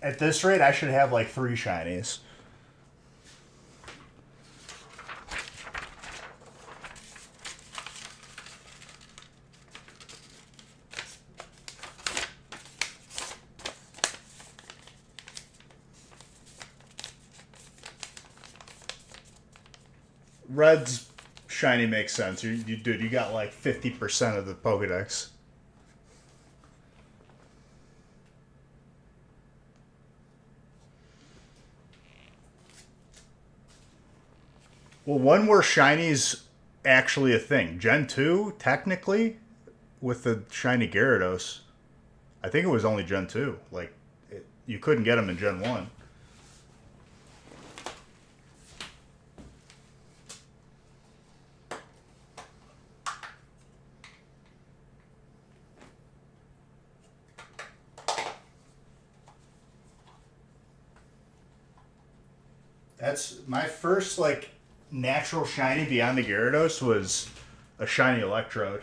At this rate, I should have like 3 shinies. Red's shiny makes sense. Dude, you got like 50% of the Pokedex. Well, when were shinies actually a thing? Gen 2, technically, with the shiny Gyarados. I think it was only Gen 2. Like, you couldn't get them in Gen 1. That's my first, like, natural shiny beyond the Gyarados was a shiny Electrode.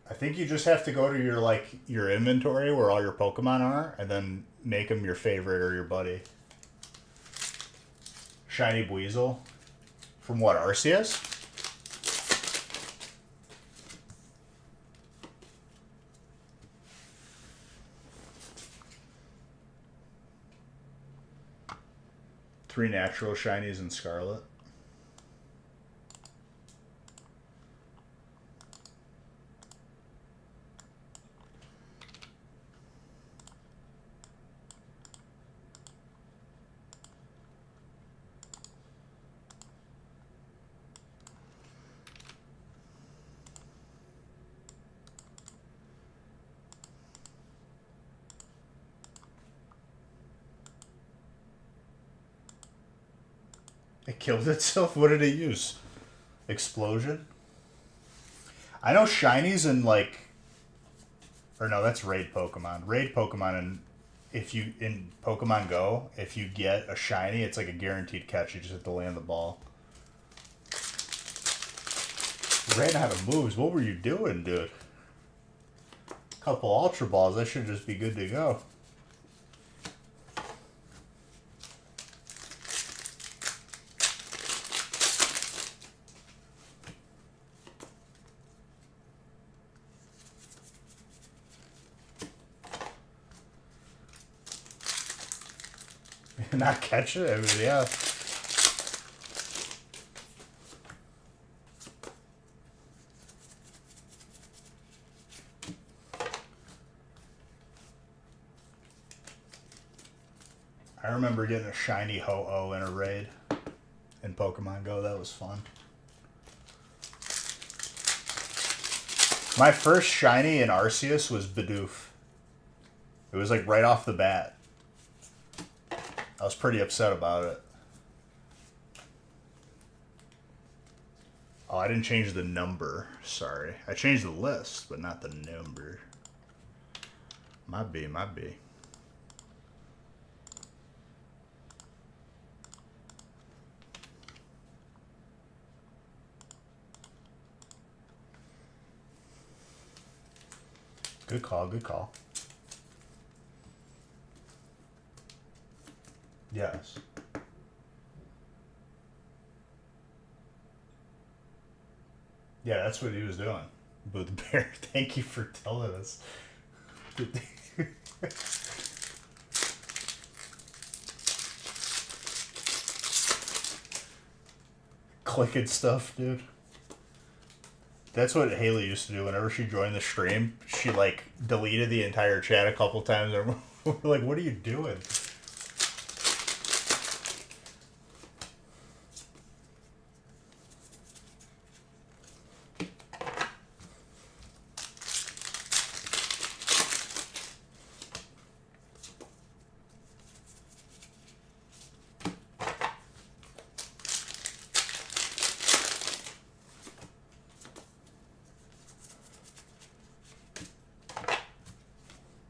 I think you just have to go to your inventory where all your Pokemon are, and then make them your favorite or your buddy. Shiny Buizel. From what, Arceus? Three natural shinies in Scarlet. It killed itself? What did it use? Explosion? I know shinies in like... Or no, that's raid Pokemon. Raid Pokemon, and if you... In Pokemon Go, if you get a shiny, it's like a guaranteed catch. You just have to land the ball. You ran out of moves. What were you doing, dude? Couple Ultra Balls. That should just be good to go. Not catch it? I mean, yeah. I remember getting a shiny Ho-Oh in a raid in Pokemon Go. That was fun. My first shiny in Arceus was Bidoof. It was like right off the bat. I was pretty upset about it. Oh, I didn't change the number. Sorry. I changed the list, but not the number. Might be. Good call, good call. Yes. Yeah, that's what he was doing. Boo the Bear, thank you for telling us. Clicking stuff, dude. That's what Haley used to do whenever she joined the stream. She like deleted the entire chat a couple times. And we're like, what are you doing?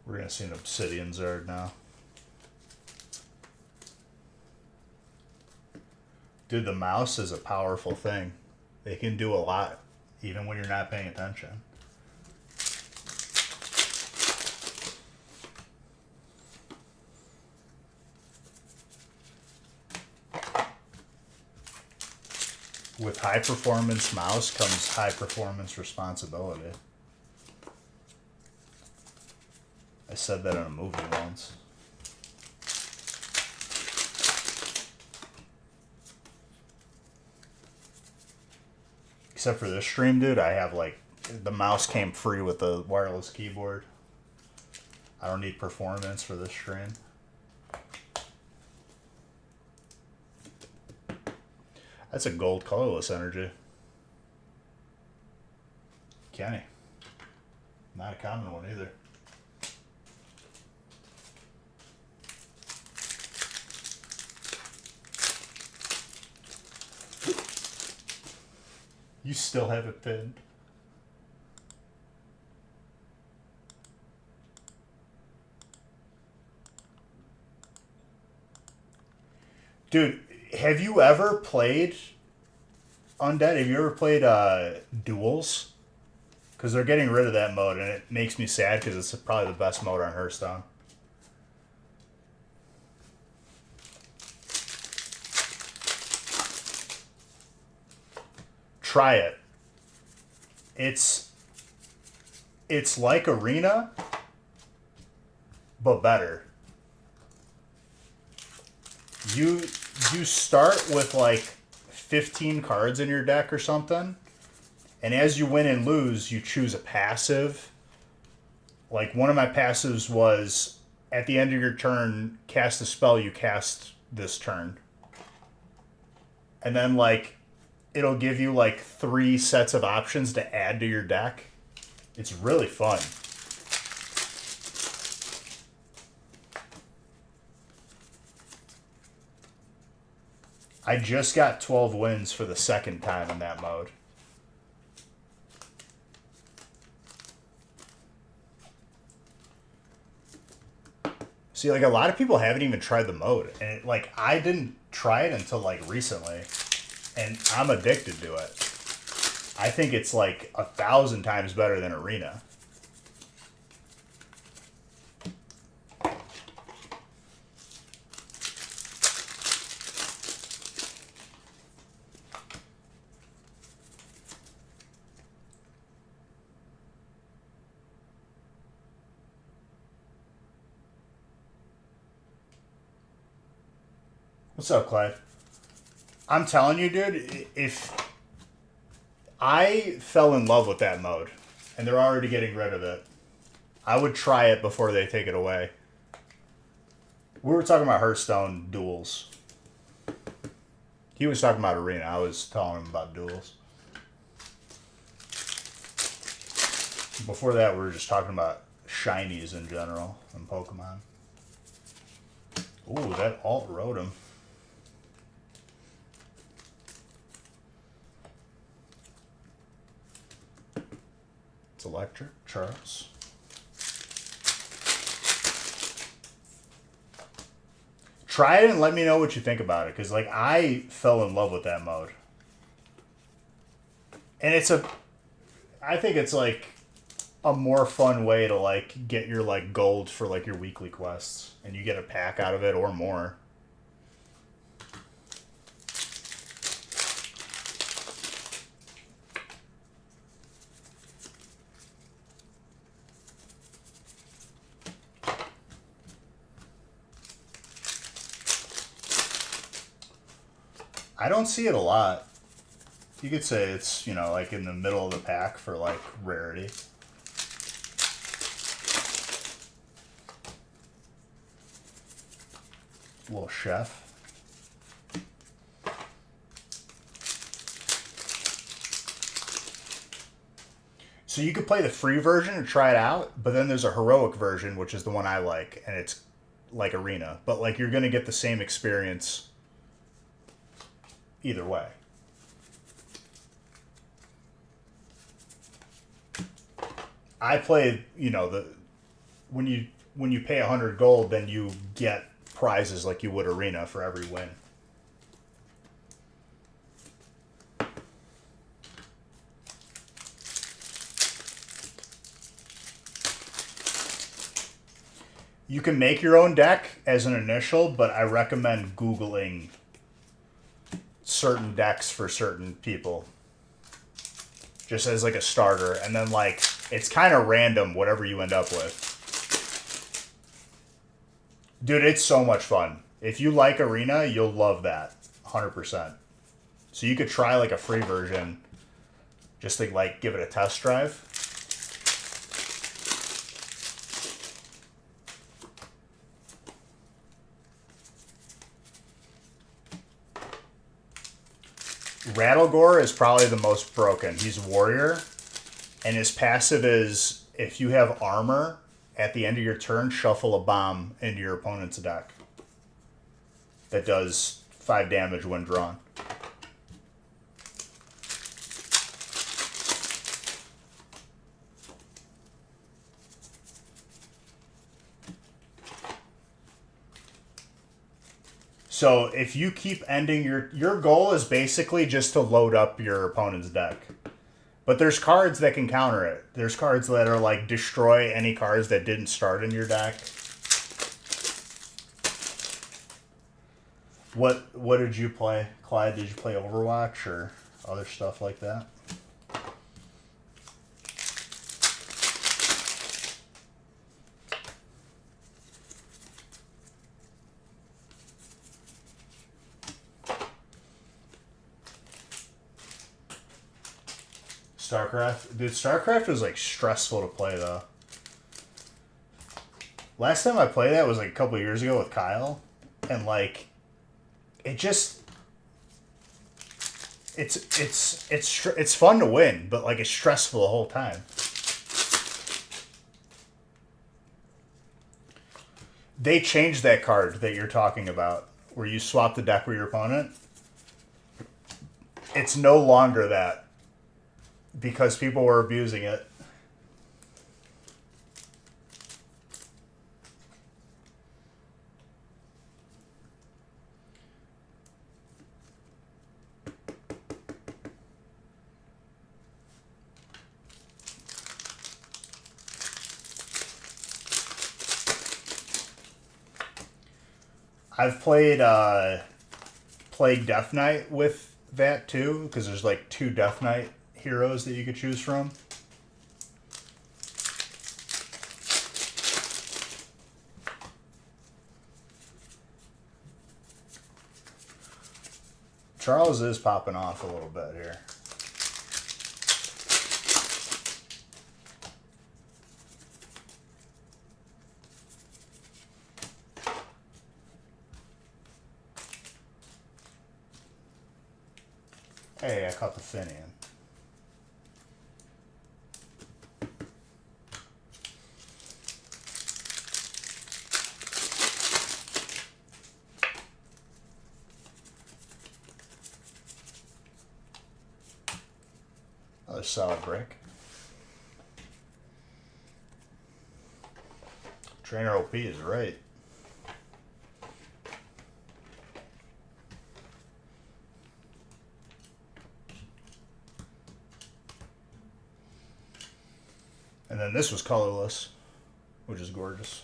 We're gonna see an Obsidian Zard now. Dude, the mouse is a powerful thing. It can do a lot, even when you're not paying attention. With high performance mouse comes high performance responsibility. I said that in a movie once. Except for this stream, dude, I have like, the mouse came free with the wireless keyboard. I don't need performance for this stream. That's a gold colorless energy. Kenny. Not a common one either. You still have it pinned. Dude, have you ever played Undead? Have you ever played Duels? Because they're getting rid of that mode, and it makes me sad because it's probably the best mode on Hearthstone. Try it. It's like Arena, but better. You start with like 15 cards in your deck or something, and as you win and lose, you choose a passive. Like one of my passives was, at the end of your turn, cast a spell you cast this turn. And then like, it'll give you like 3 sets of options to add to your deck. It's really fun. I just got 12 wins for the second time in that mode. See, like a lot of people haven't even tried the mode, and like I didn't try it until like recently, and I'm addicted to it. I think it's like 1,000 times better than Arena. What's up, Clyde? I'm telling you, dude, if I fell in love with that mode, and they're already getting rid of it, I would try it before they take it away. We were talking about Hearthstone duels. He was talking about Arena. I was telling him about duels. Before that, we were just talking about shinies in general and Pokemon. Ooh, that alt wrote him. It's electric, Charles. Try it and let me know what you think about it, because like I fell in love with that mode. And I think it's like a more fun way to like get your like gold for like your weekly quests, and you get a pack out of it or more. I don't see it a lot. You could say it's, you know, like in the middle of the pack for like rarity. Little chef. So you could play the free version and try it out, but then there's a heroic version, which is the one I like, and it's like arena. But like you're gonna get the same experience either way. I play, you know, the when you pay 100 gold, then you get prizes like you would arena for every win. You can make your own deck as an initial, but I recommend Googling certain decks for certain people. Just as like a starter. And then like, it's kind of random whatever you end up with. Dude, it's so much fun. If you like Arena, you'll love that. 100%. So you could try like a free version. Just to like give it a test drive. Rattlegore is probably the most broken. He's a warrior, and his passive is if you have armor, at the end of your turn, shuffle a bomb into your opponent's deck. That does 5 damage when drawn. So if you keep ending your goal is basically just to load up your opponent's deck. But there's cards that can counter it. There's cards that are like destroy any cards that didn't start in your deck. What did you play, Clyde? Did you play Overwatch or other stuff like that? StarCraft? Dude, StarCraft was like stressful to play though. Last time I played that was like a couple of years ago with Kyle, and like it just it's fun to win, but like it's stressful the whole time. They changed that card that you're talking about, where you swap the deck with your opponent. It's no longer that because people were abusing it. I've played Plague Death Knight with that too, because there's like 2 Death Knight heroes that you could choose from. Charles is popping off a little bit here. Hey, I caught the Finian. Another solid break. Trainer OP is right. And And then this was colorless, which is gorgeous.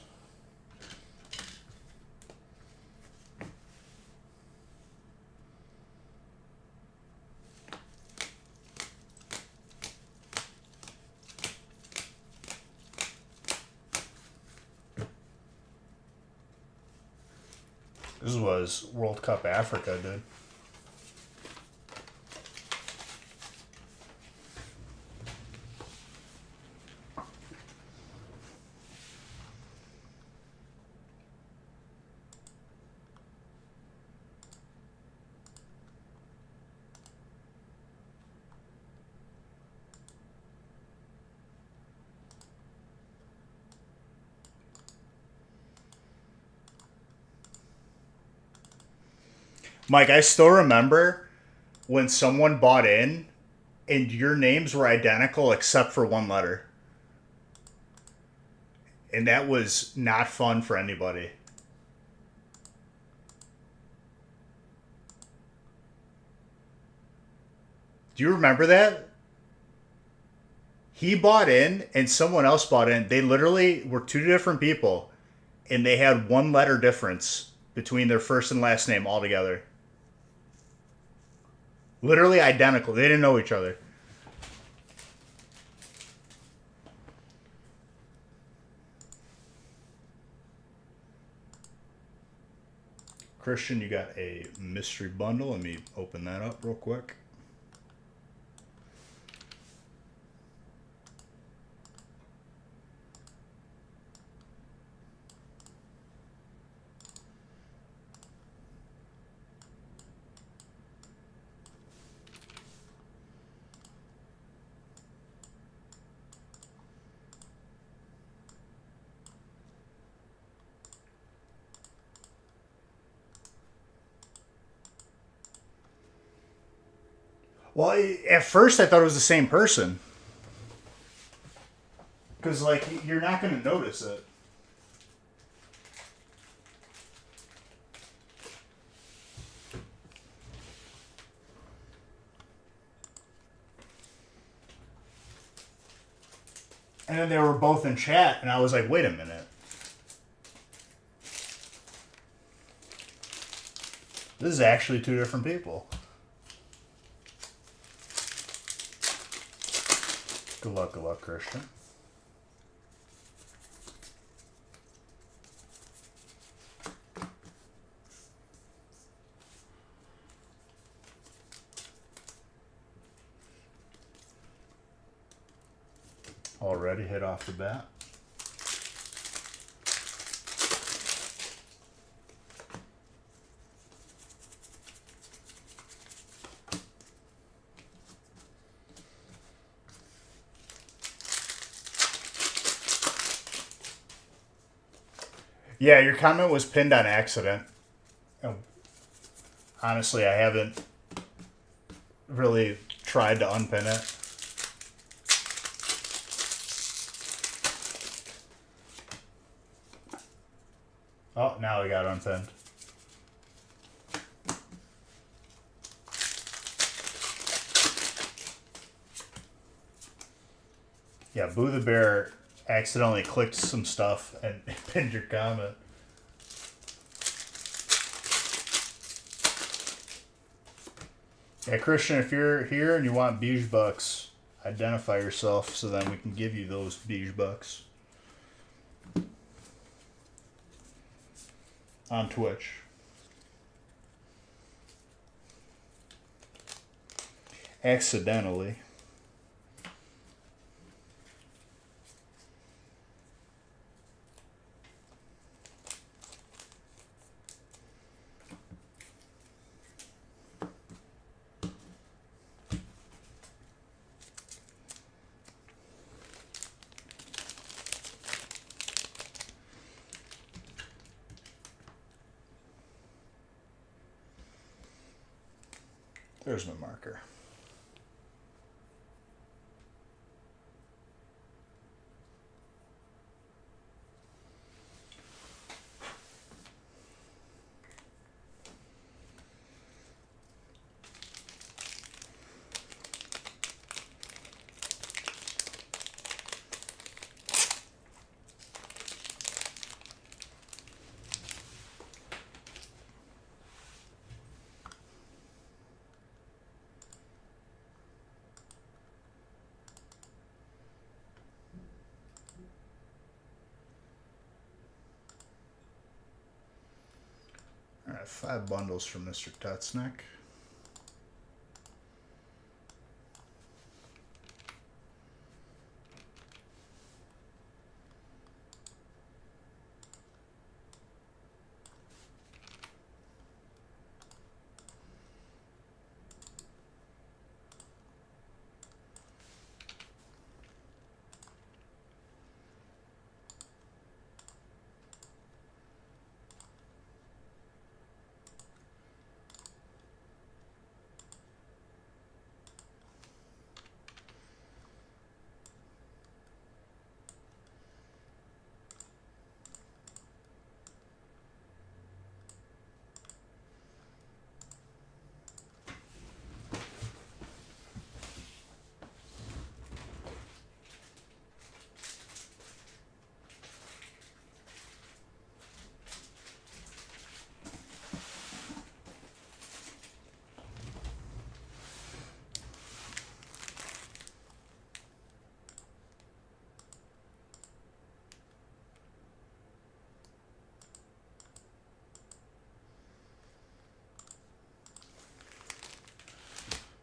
This was World Cup Africa, dude. Mike, I still remember when someone bought in and your names were identical except for one letter. And that was not fun for anybody. Do you remember that? He bought in and someone else bought in. They literally were two different people and they had one letter difference between their first and last name altogether. Literally identical. They didn't know each other. Christian, you got a mystery bundle. Let me open that up real quick. Well, at first I thought it was the same person. Because, like, you're not going to notice it. And then they were both in chat, and I was like, wait a minute. This is actually two different people. Good luck, Christian. Already hit off the bat. Yeah, your comment was pinned on accident. Honestly, I haven't really tried to unpin it. Oh, now we got unpinned. Yeah, Boo the Bear accidentally clicked some stuff and pinned your comment. Yeah, Christian, if you're here and you want Beige Bucks, identify yourself so then we can give you those Beige Bucks. On Twitch. Accidentally. There's my marker. Alright, 5 bundles from Mr. Tutsnick.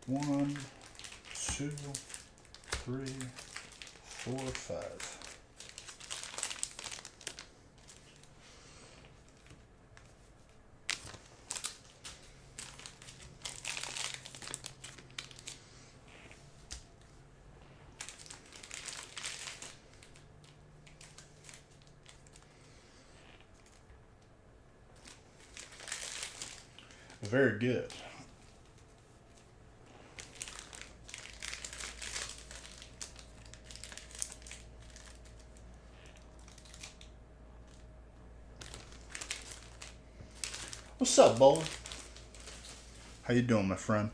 One, two, three, 4, 5. Very good. What's up, Bowler? How you doing, my friend?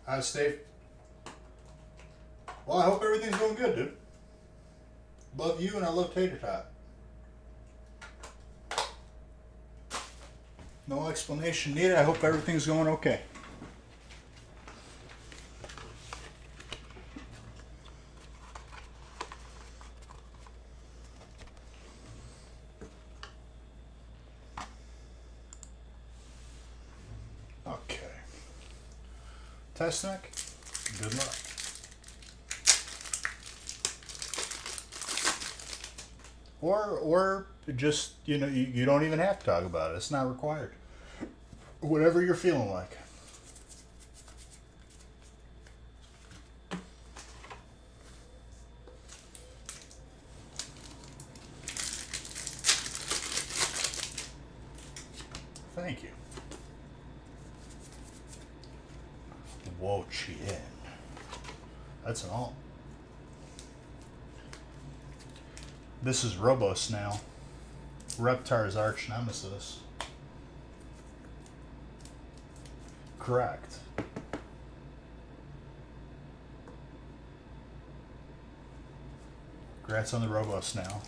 Hi, Steve. Well, I hope everything's going good, dude. Love you and I love Tater Tot. No explanation needed. I hope everything's going okay. Okay. Test neck. Good luck. Or just, you don't even have to talk about it. It's not required. Whatever you're feeling like. Thank you. Whoa, Chien. That's an alt. This is Robos now. Reptar's arch nemesis. Correct. Congrats on the Robos now.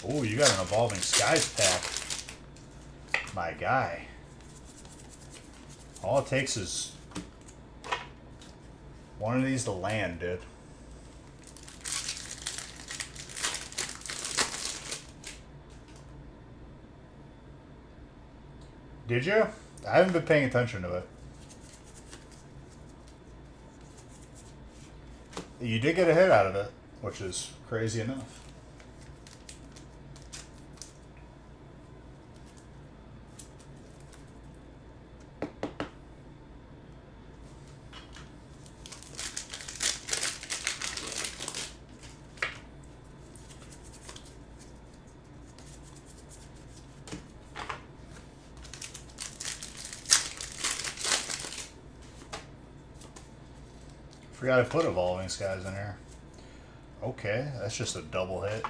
Oh, you got an Evolving Skies pack. My guy. All it takes is one of these to land, dude. Did you? I haven't been paying attention to it. You did get a hit out of it, which is crazy enough. Forgot I put Evolving Skies in here. Okay, that's just a double hit.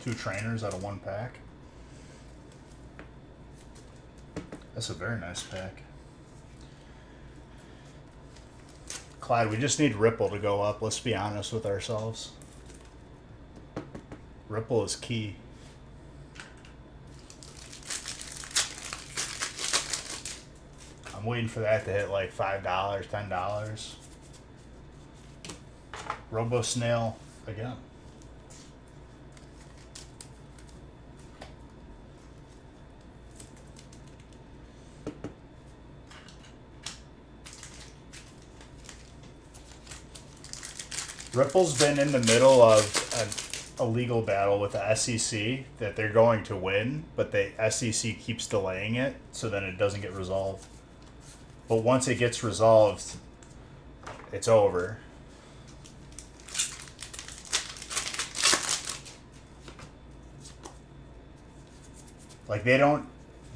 2 trainers out of 1 pack. That's a very nice pack. Clyde, we just need Ripple to go up. Let's be honest with ourselves. Ripple is key. I'm waiting for that to hit like $5, $10. Robo Snail again. Ripple's been in the middle of a legal battle with the SEC that they're going to win, but the SEC keeps delaying it, so then it doesn't get resolved. But once it gets resolved, it's over. Like they don't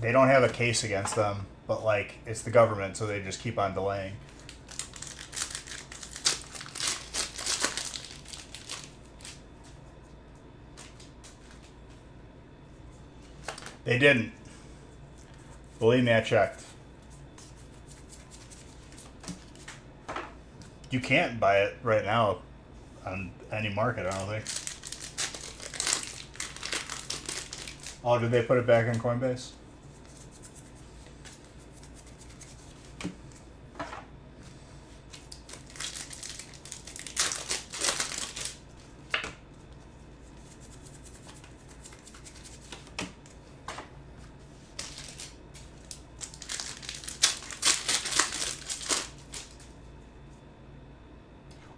have a case against them, but like it's the government, so they just keep on delaying. They didn't. Believe me, I checked. You can't buy it right now on any market, I don't think. Oh, did they put it back in Coinbase?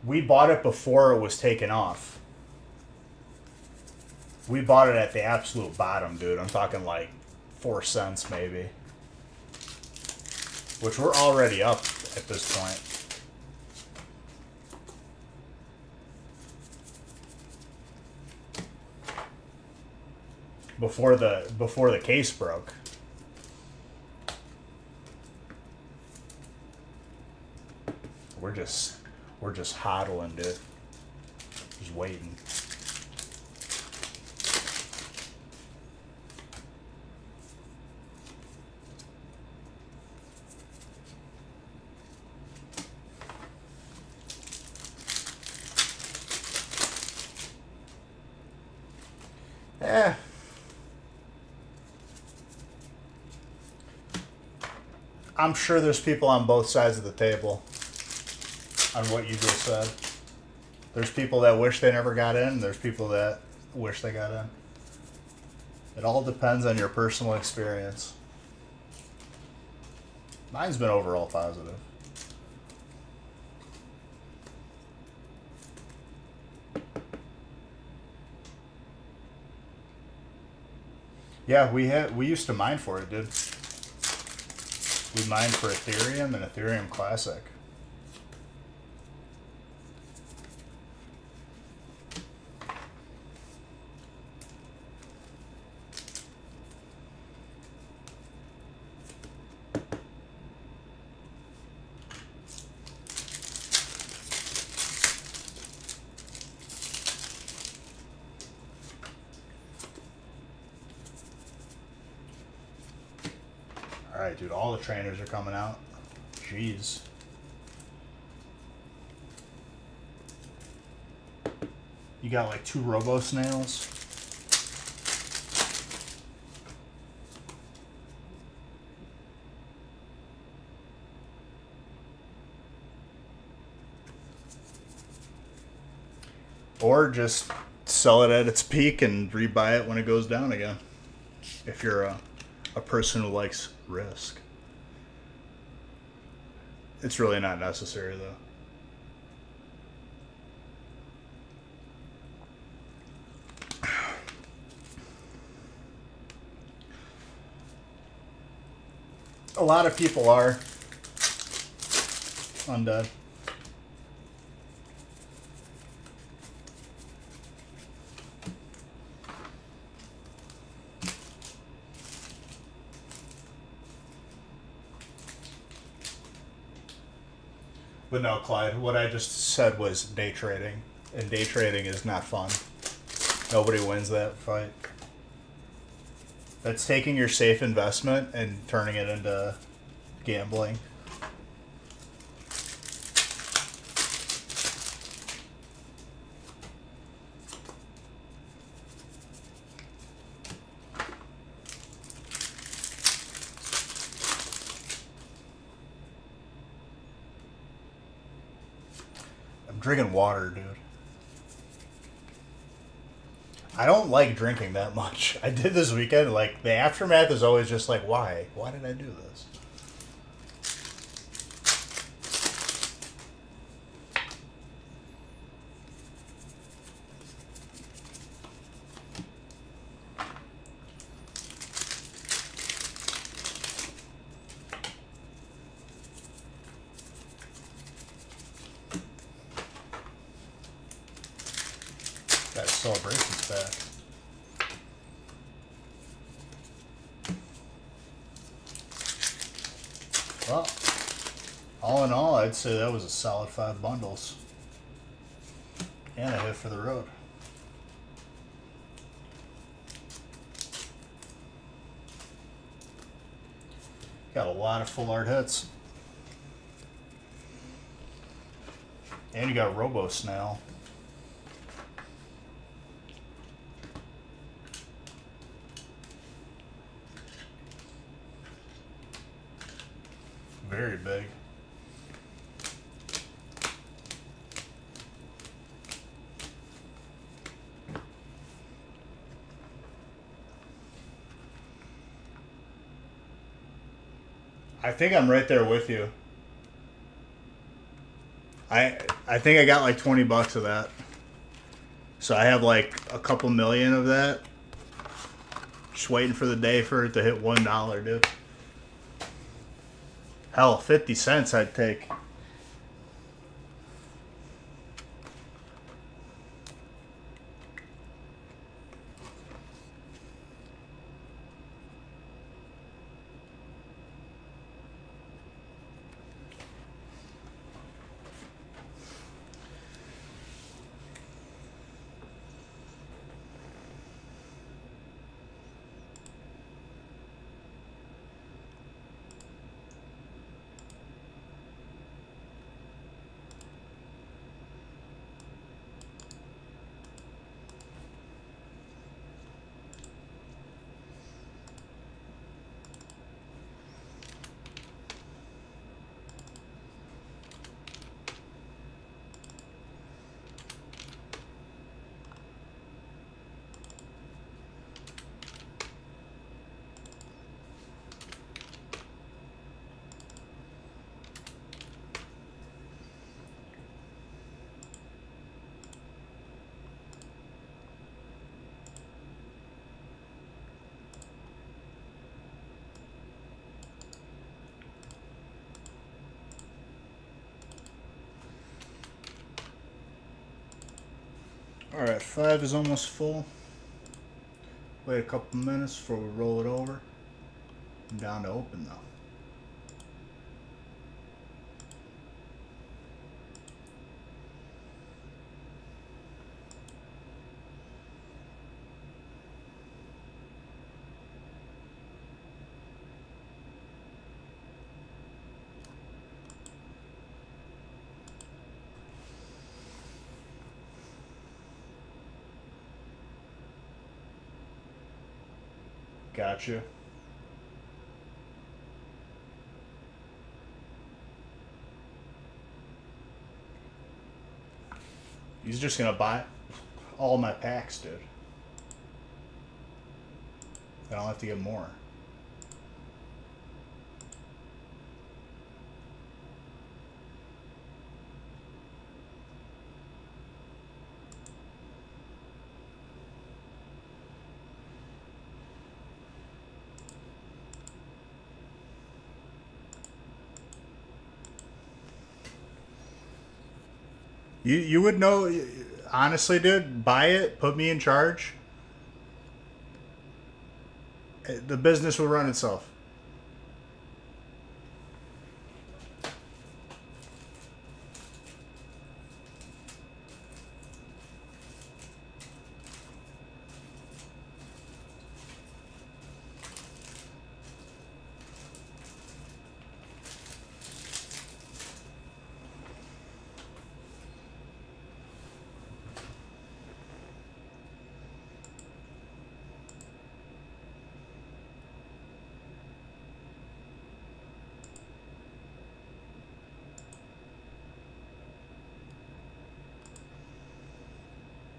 We bought it before it was taken off. We bought it at the absolute bottom, dude. I'm talking like 4 cents maybe. Which we're already up at this point. Before the case broke. We're just hodling, dude. Just waiting. I'm sure there's people on both sides of the table on what you just said. There's people that wish they never got in, and there's people that wish they got in. It all depends on your personal experience. Mine's been overall positive. Yeah, we used to mine for it, dude. We mined for Ethereum and Ethereum Classic. Alright, dude, all the trainers are coming out. Jeez. You got like 2 Robo Snails. Or just sell it at its peak and rebuy it when it goes down again. If you're a person who likes risk. It's really not necessary, though. A lot of people are undead. But no, Clyde, what I just said was day trading. And day trading is not fun. Nobody wins that fight. That's taking your safe investment and turning it into gambling. I'm drinking water, dude. I don't like drinking that much. I did this weekend. Like, the aftermath is always just like, why? Why did I do this? Got celebrations back. Well, all in all, I'd say that was a solid 5 bundles. And a hit for the road. Got a lot of full art hits. And you got Robo Snail. Very big. I think I'm right there with you. I think I got like $20 of that. So I have like a couple million of that. Just waiting for the day for it to hit $1, dude. Hell, 50 cents I'd take. Alright, 5 is almost full. Wait a couple minutes before we roll it over. I'm down to open though. Gotcha. He's just gonna buy all my packs, dude. I don't have to get more. You would know, honestly, dude. Buy it, put me in charge. The business will run itself.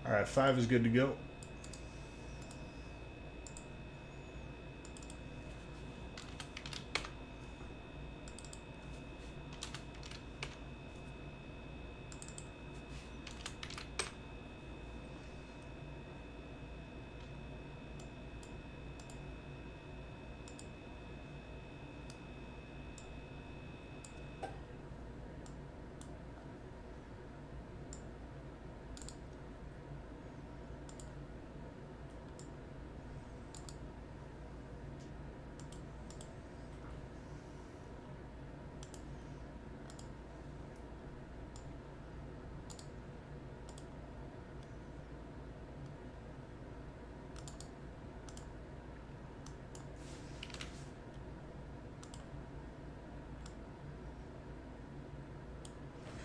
All right, 5 is good to go.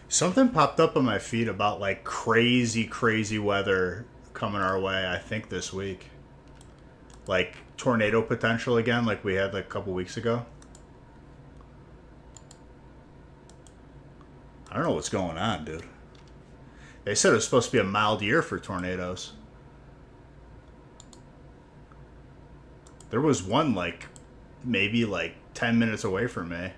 Something popped up on my feed about like crazy, crazy weather coming our way, I think this week. Like tornado potential again, like we had like a couple weeks ago. I don't know what's going on, dude. They said it was supposed to be a mild year for tornadoes. There was one like maybe like 10 minutes away from me.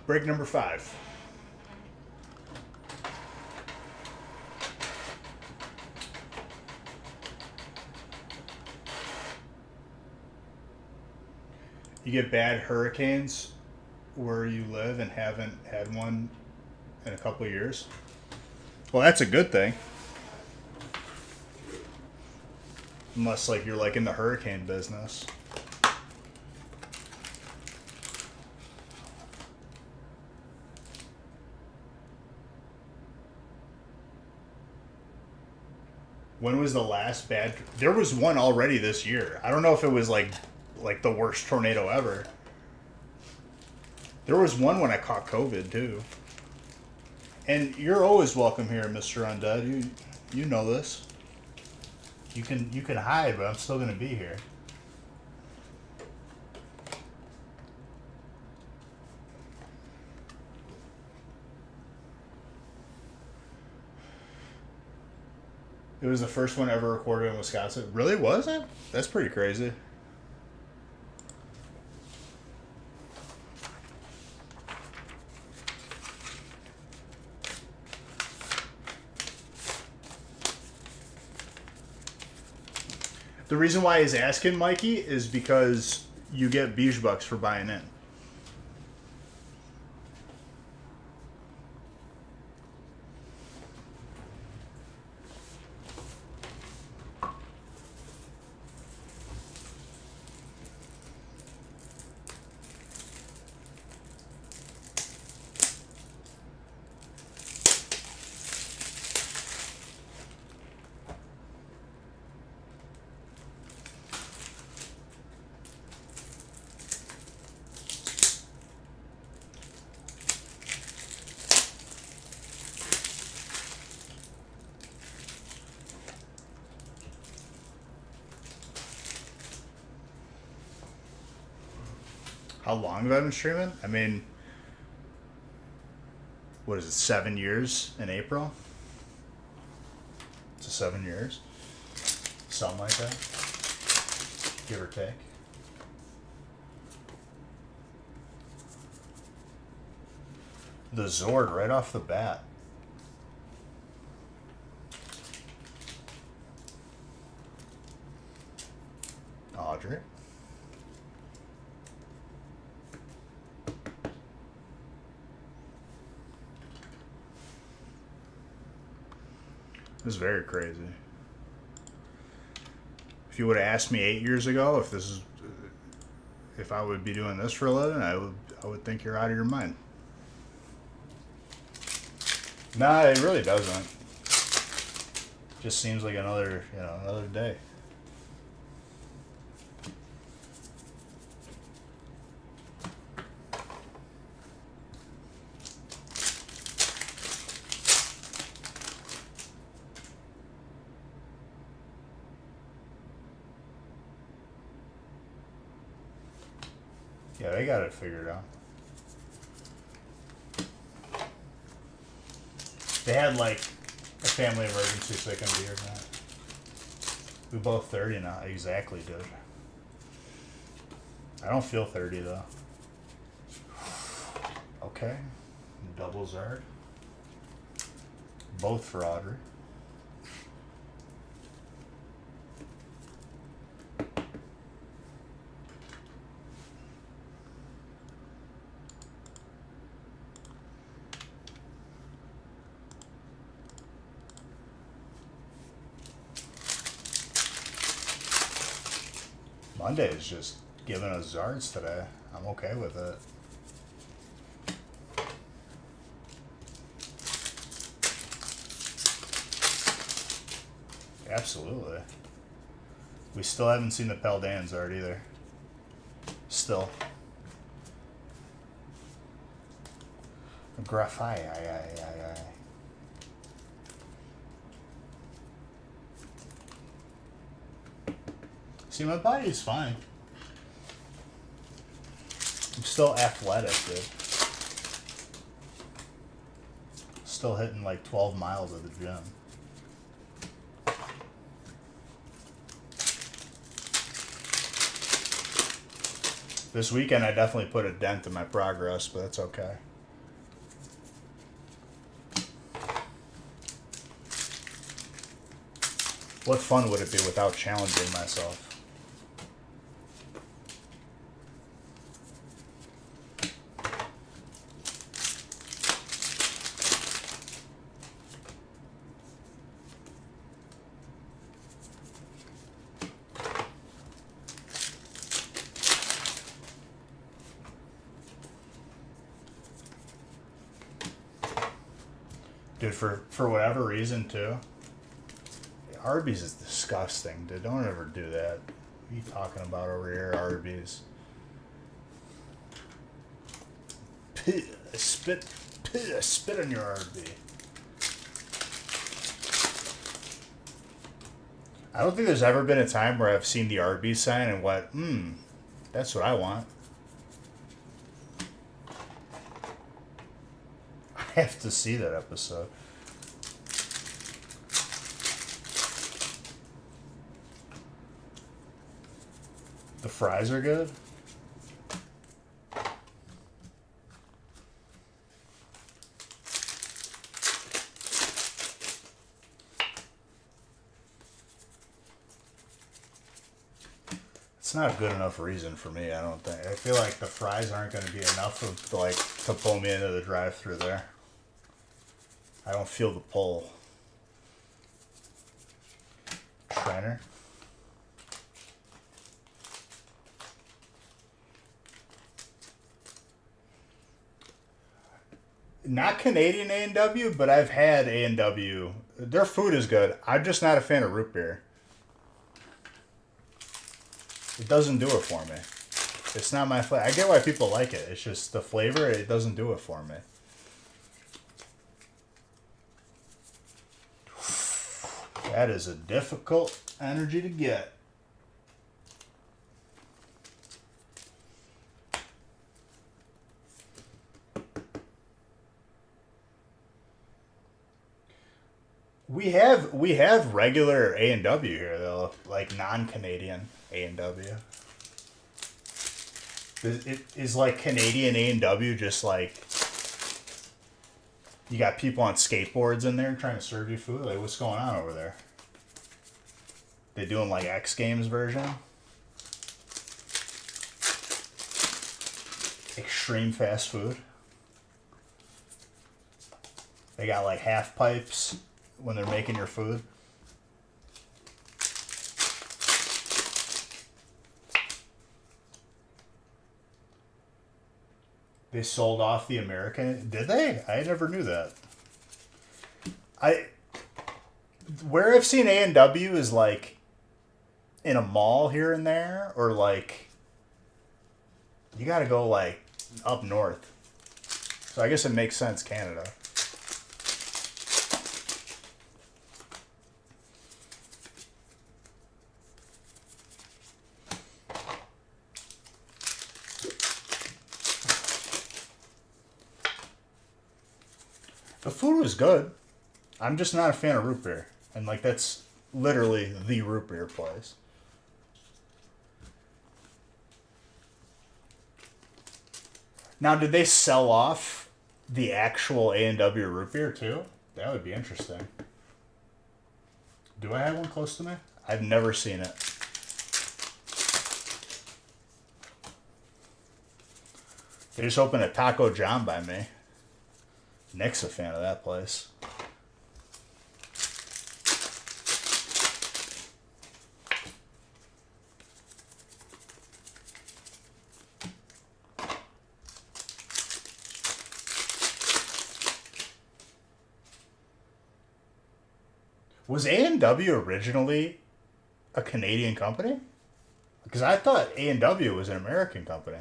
Break number 5. You get bad hurricanes where you live and haven't had one in a couple of years. Well, that's a good thing. Unless like you're like in the hurricane business. When was the last bad? There was one already this year. I don't know if it was like the worst tornado ever. There was one when I caught COVID too. And you're always welcome here, Mr. Undead. You know this. You can hide, but I'm still gonna be here. It was the first one ever recorded in Wisconsin. Really, was it? That's pretty crazy. The reason why he's asking, Mikey, is because you get beige bucks for buying in. How long have I been streaming? I mean, what is it, 7 years in April? It's 7 years. Something like that. Give or take. The Zord right off the bat. Audrey. This is very crazy. If you would have asked me 8 years ago if I would be doing this for a living, I would think you're out of your mind. Nah, it really doesn't. Just seems like another day. Yeah, they got it figured out. They had like a family emergency, so they couldn't be here tonight. We both 30 now. Exactly, dude. I don't feel 30 though. Okay. Double Zard. Both for Audrey. Monday is just giving us Zards today. I'm okay with it. Absolutely. We still haven't seen the Paldan Zard either. Still. Graphite. See, my body is fine. I'm still athletic, dude. Still hitting like 12 miles at the gym. This weekend I definitely put a dent in my progress, but that's okay. What fun would it be without challenging myself? Dude, for whatever reason too, Arby's is disgusting, dude. Don't ever do that. What are you talking about over here, Arby's? Spit on your Arby. I don't think there's ever been a time where I've seen the Arby's sign and went, that's what I want. I have to see that episode. The fries are good. It's not a good enough reason for me, I don't think. I feel like the fries aren't going to be enough of like to pull me into the drive-thru there. I don't feel the pull. Trainer. Not Canadian A&W, but I've had A&W. Their food is good. I'm just not a fan of root beer. It doesn't do it for me. It's not my flavor. I get why people like it. It's just the flavor, it doesn't do it for me. That is a difficult energy to get. We have regular A&W here though, like non-Canadian A&W. Is like Canadian A&W just like you got people on skateboards in there trying to serve you food? Like what's going on over there? They doing like X Games version? Extreme fast food. They got like half pipes when they're making your food. They sold off the American. Did they? I never knew that. I where I've seen A&W is like in a mall here and there, or like you got to go like up north. So I guess it makes sense, Canada. The food was good. I'm just not a fan of root beer. And like that's literally the root beer place. Now, did they sell off the actual A&W root beer too? That would be interesting. Do I have one close to me? I've never seen it. They just opened a Taco John by me. Nick's a fan of that place. Was A&W originally a Canadian company? Because I thought A&W was an American company.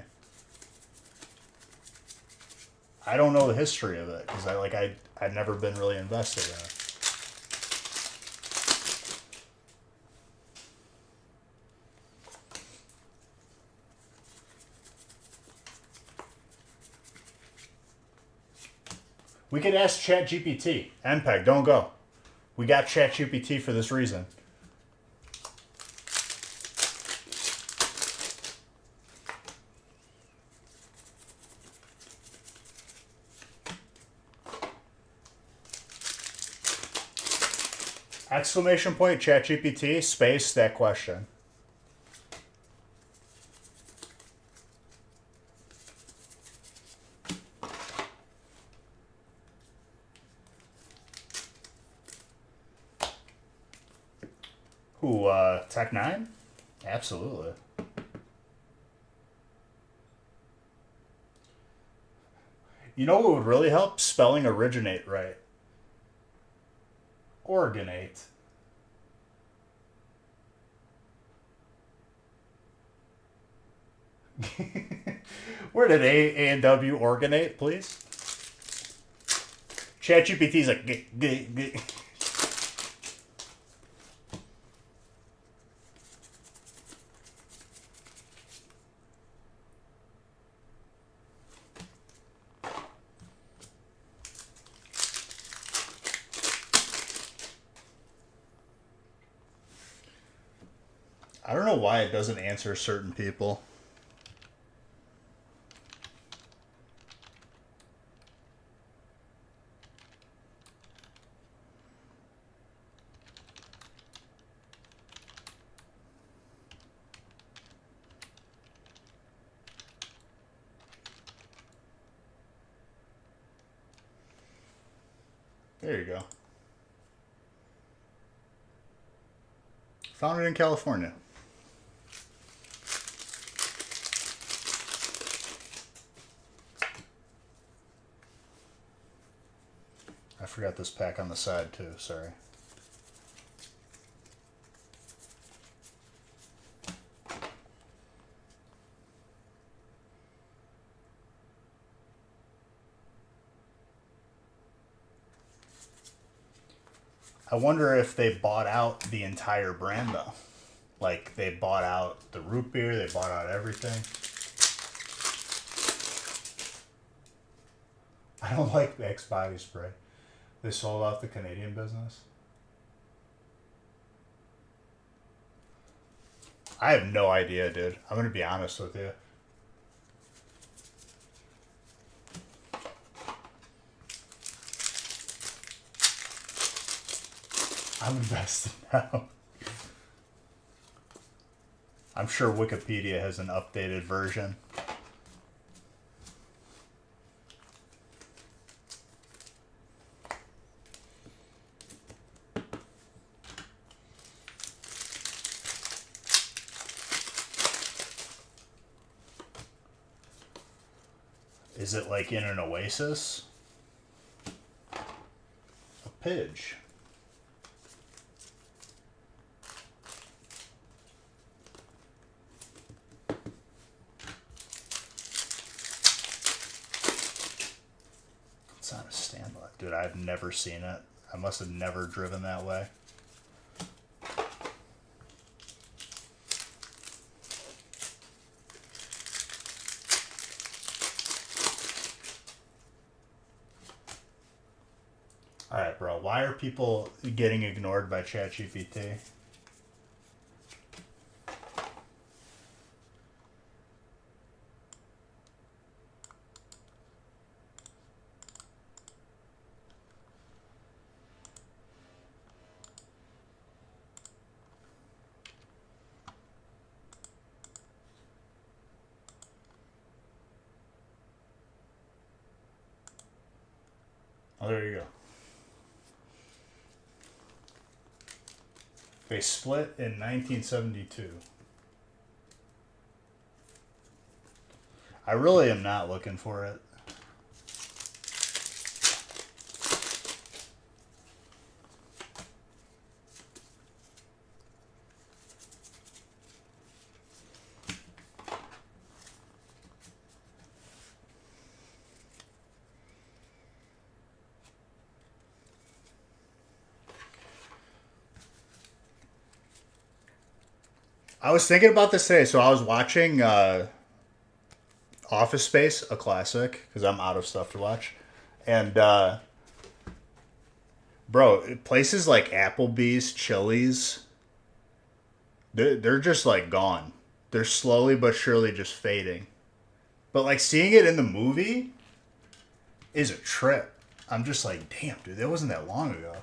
I don't know the history of it because I've never been really invested in it. We could ask ChatGPT. MPEG, don't go. We got ChatGPT for this reason. Exclamation point ChatGPT space that question. Who, Tech9? Absolutely. You know what would really help? Spelling originate right. Organite. Where did A&W organite, please? ChatGPT's like, g. I don't know why it doesn't answer certain people. There you go. Found it in California. I forgot this pack on the side too, sorry. I wonder if they bought out the entire brand though. Like they bought out the root beer, they bought out everything. I don't like the X body spray. They sold off the Canadian business. I have no idea, dude. I'm gonna be honest with you. I'm invested now. I'm sure Wikipedia has an updated version. Is it like in an oasis? A Pidge. It's not a standby. Dude, I've never seen it. I must have never driven that way. Alright, bro. Why are people getting ignored by ChatGPT? Oh, there you go. They split in 1972. I really am not looking for it. I was thinking about this today. So I was watching Office Space, a classic, because I'm out of stuff to watch. And, bro, places like Applebee's, Chili's, they're just like gone. They're slowly but surely just fading. But like seeing it in the movie is a trip. I'm just like, damn, dude, that wasn't that long ago.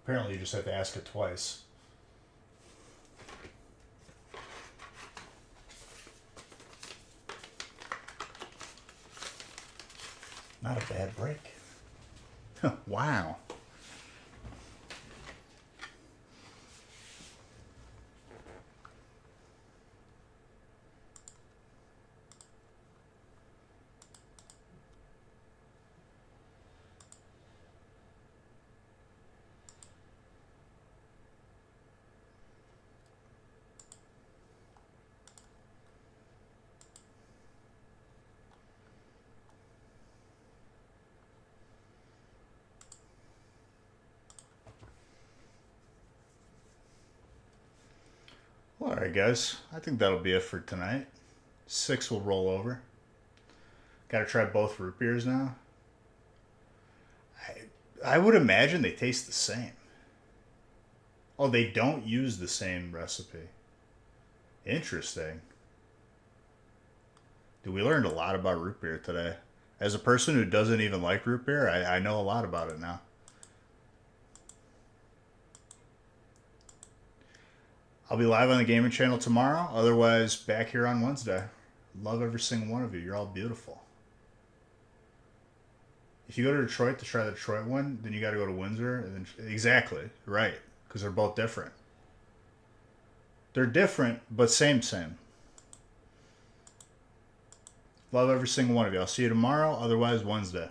Apparently, you just have to ask it twice. Not a bad break. Wow. Well, all right, guys. I think that'll be it for tonight. 6 will roll over. Got to try both root beers now. I would imagine they taste the same. Oh, they don't use the same recipe. Interesting. Dude, we learned a lot about root beer today. As a person who doesn't even like root beer, I know a lot about it now. I'll be live on the gaming channel tomorrow. Otherwise, back here on Wednesday. Love every single one of you. You're all beautiful. If you go to Detroit to try the Detroit one, then you got to go to Windsor. And then, exactly. Right. Because they're both different. They're different, but same. Love every single one of you. I'll see you tomorrow. Otherwise, Wednesday.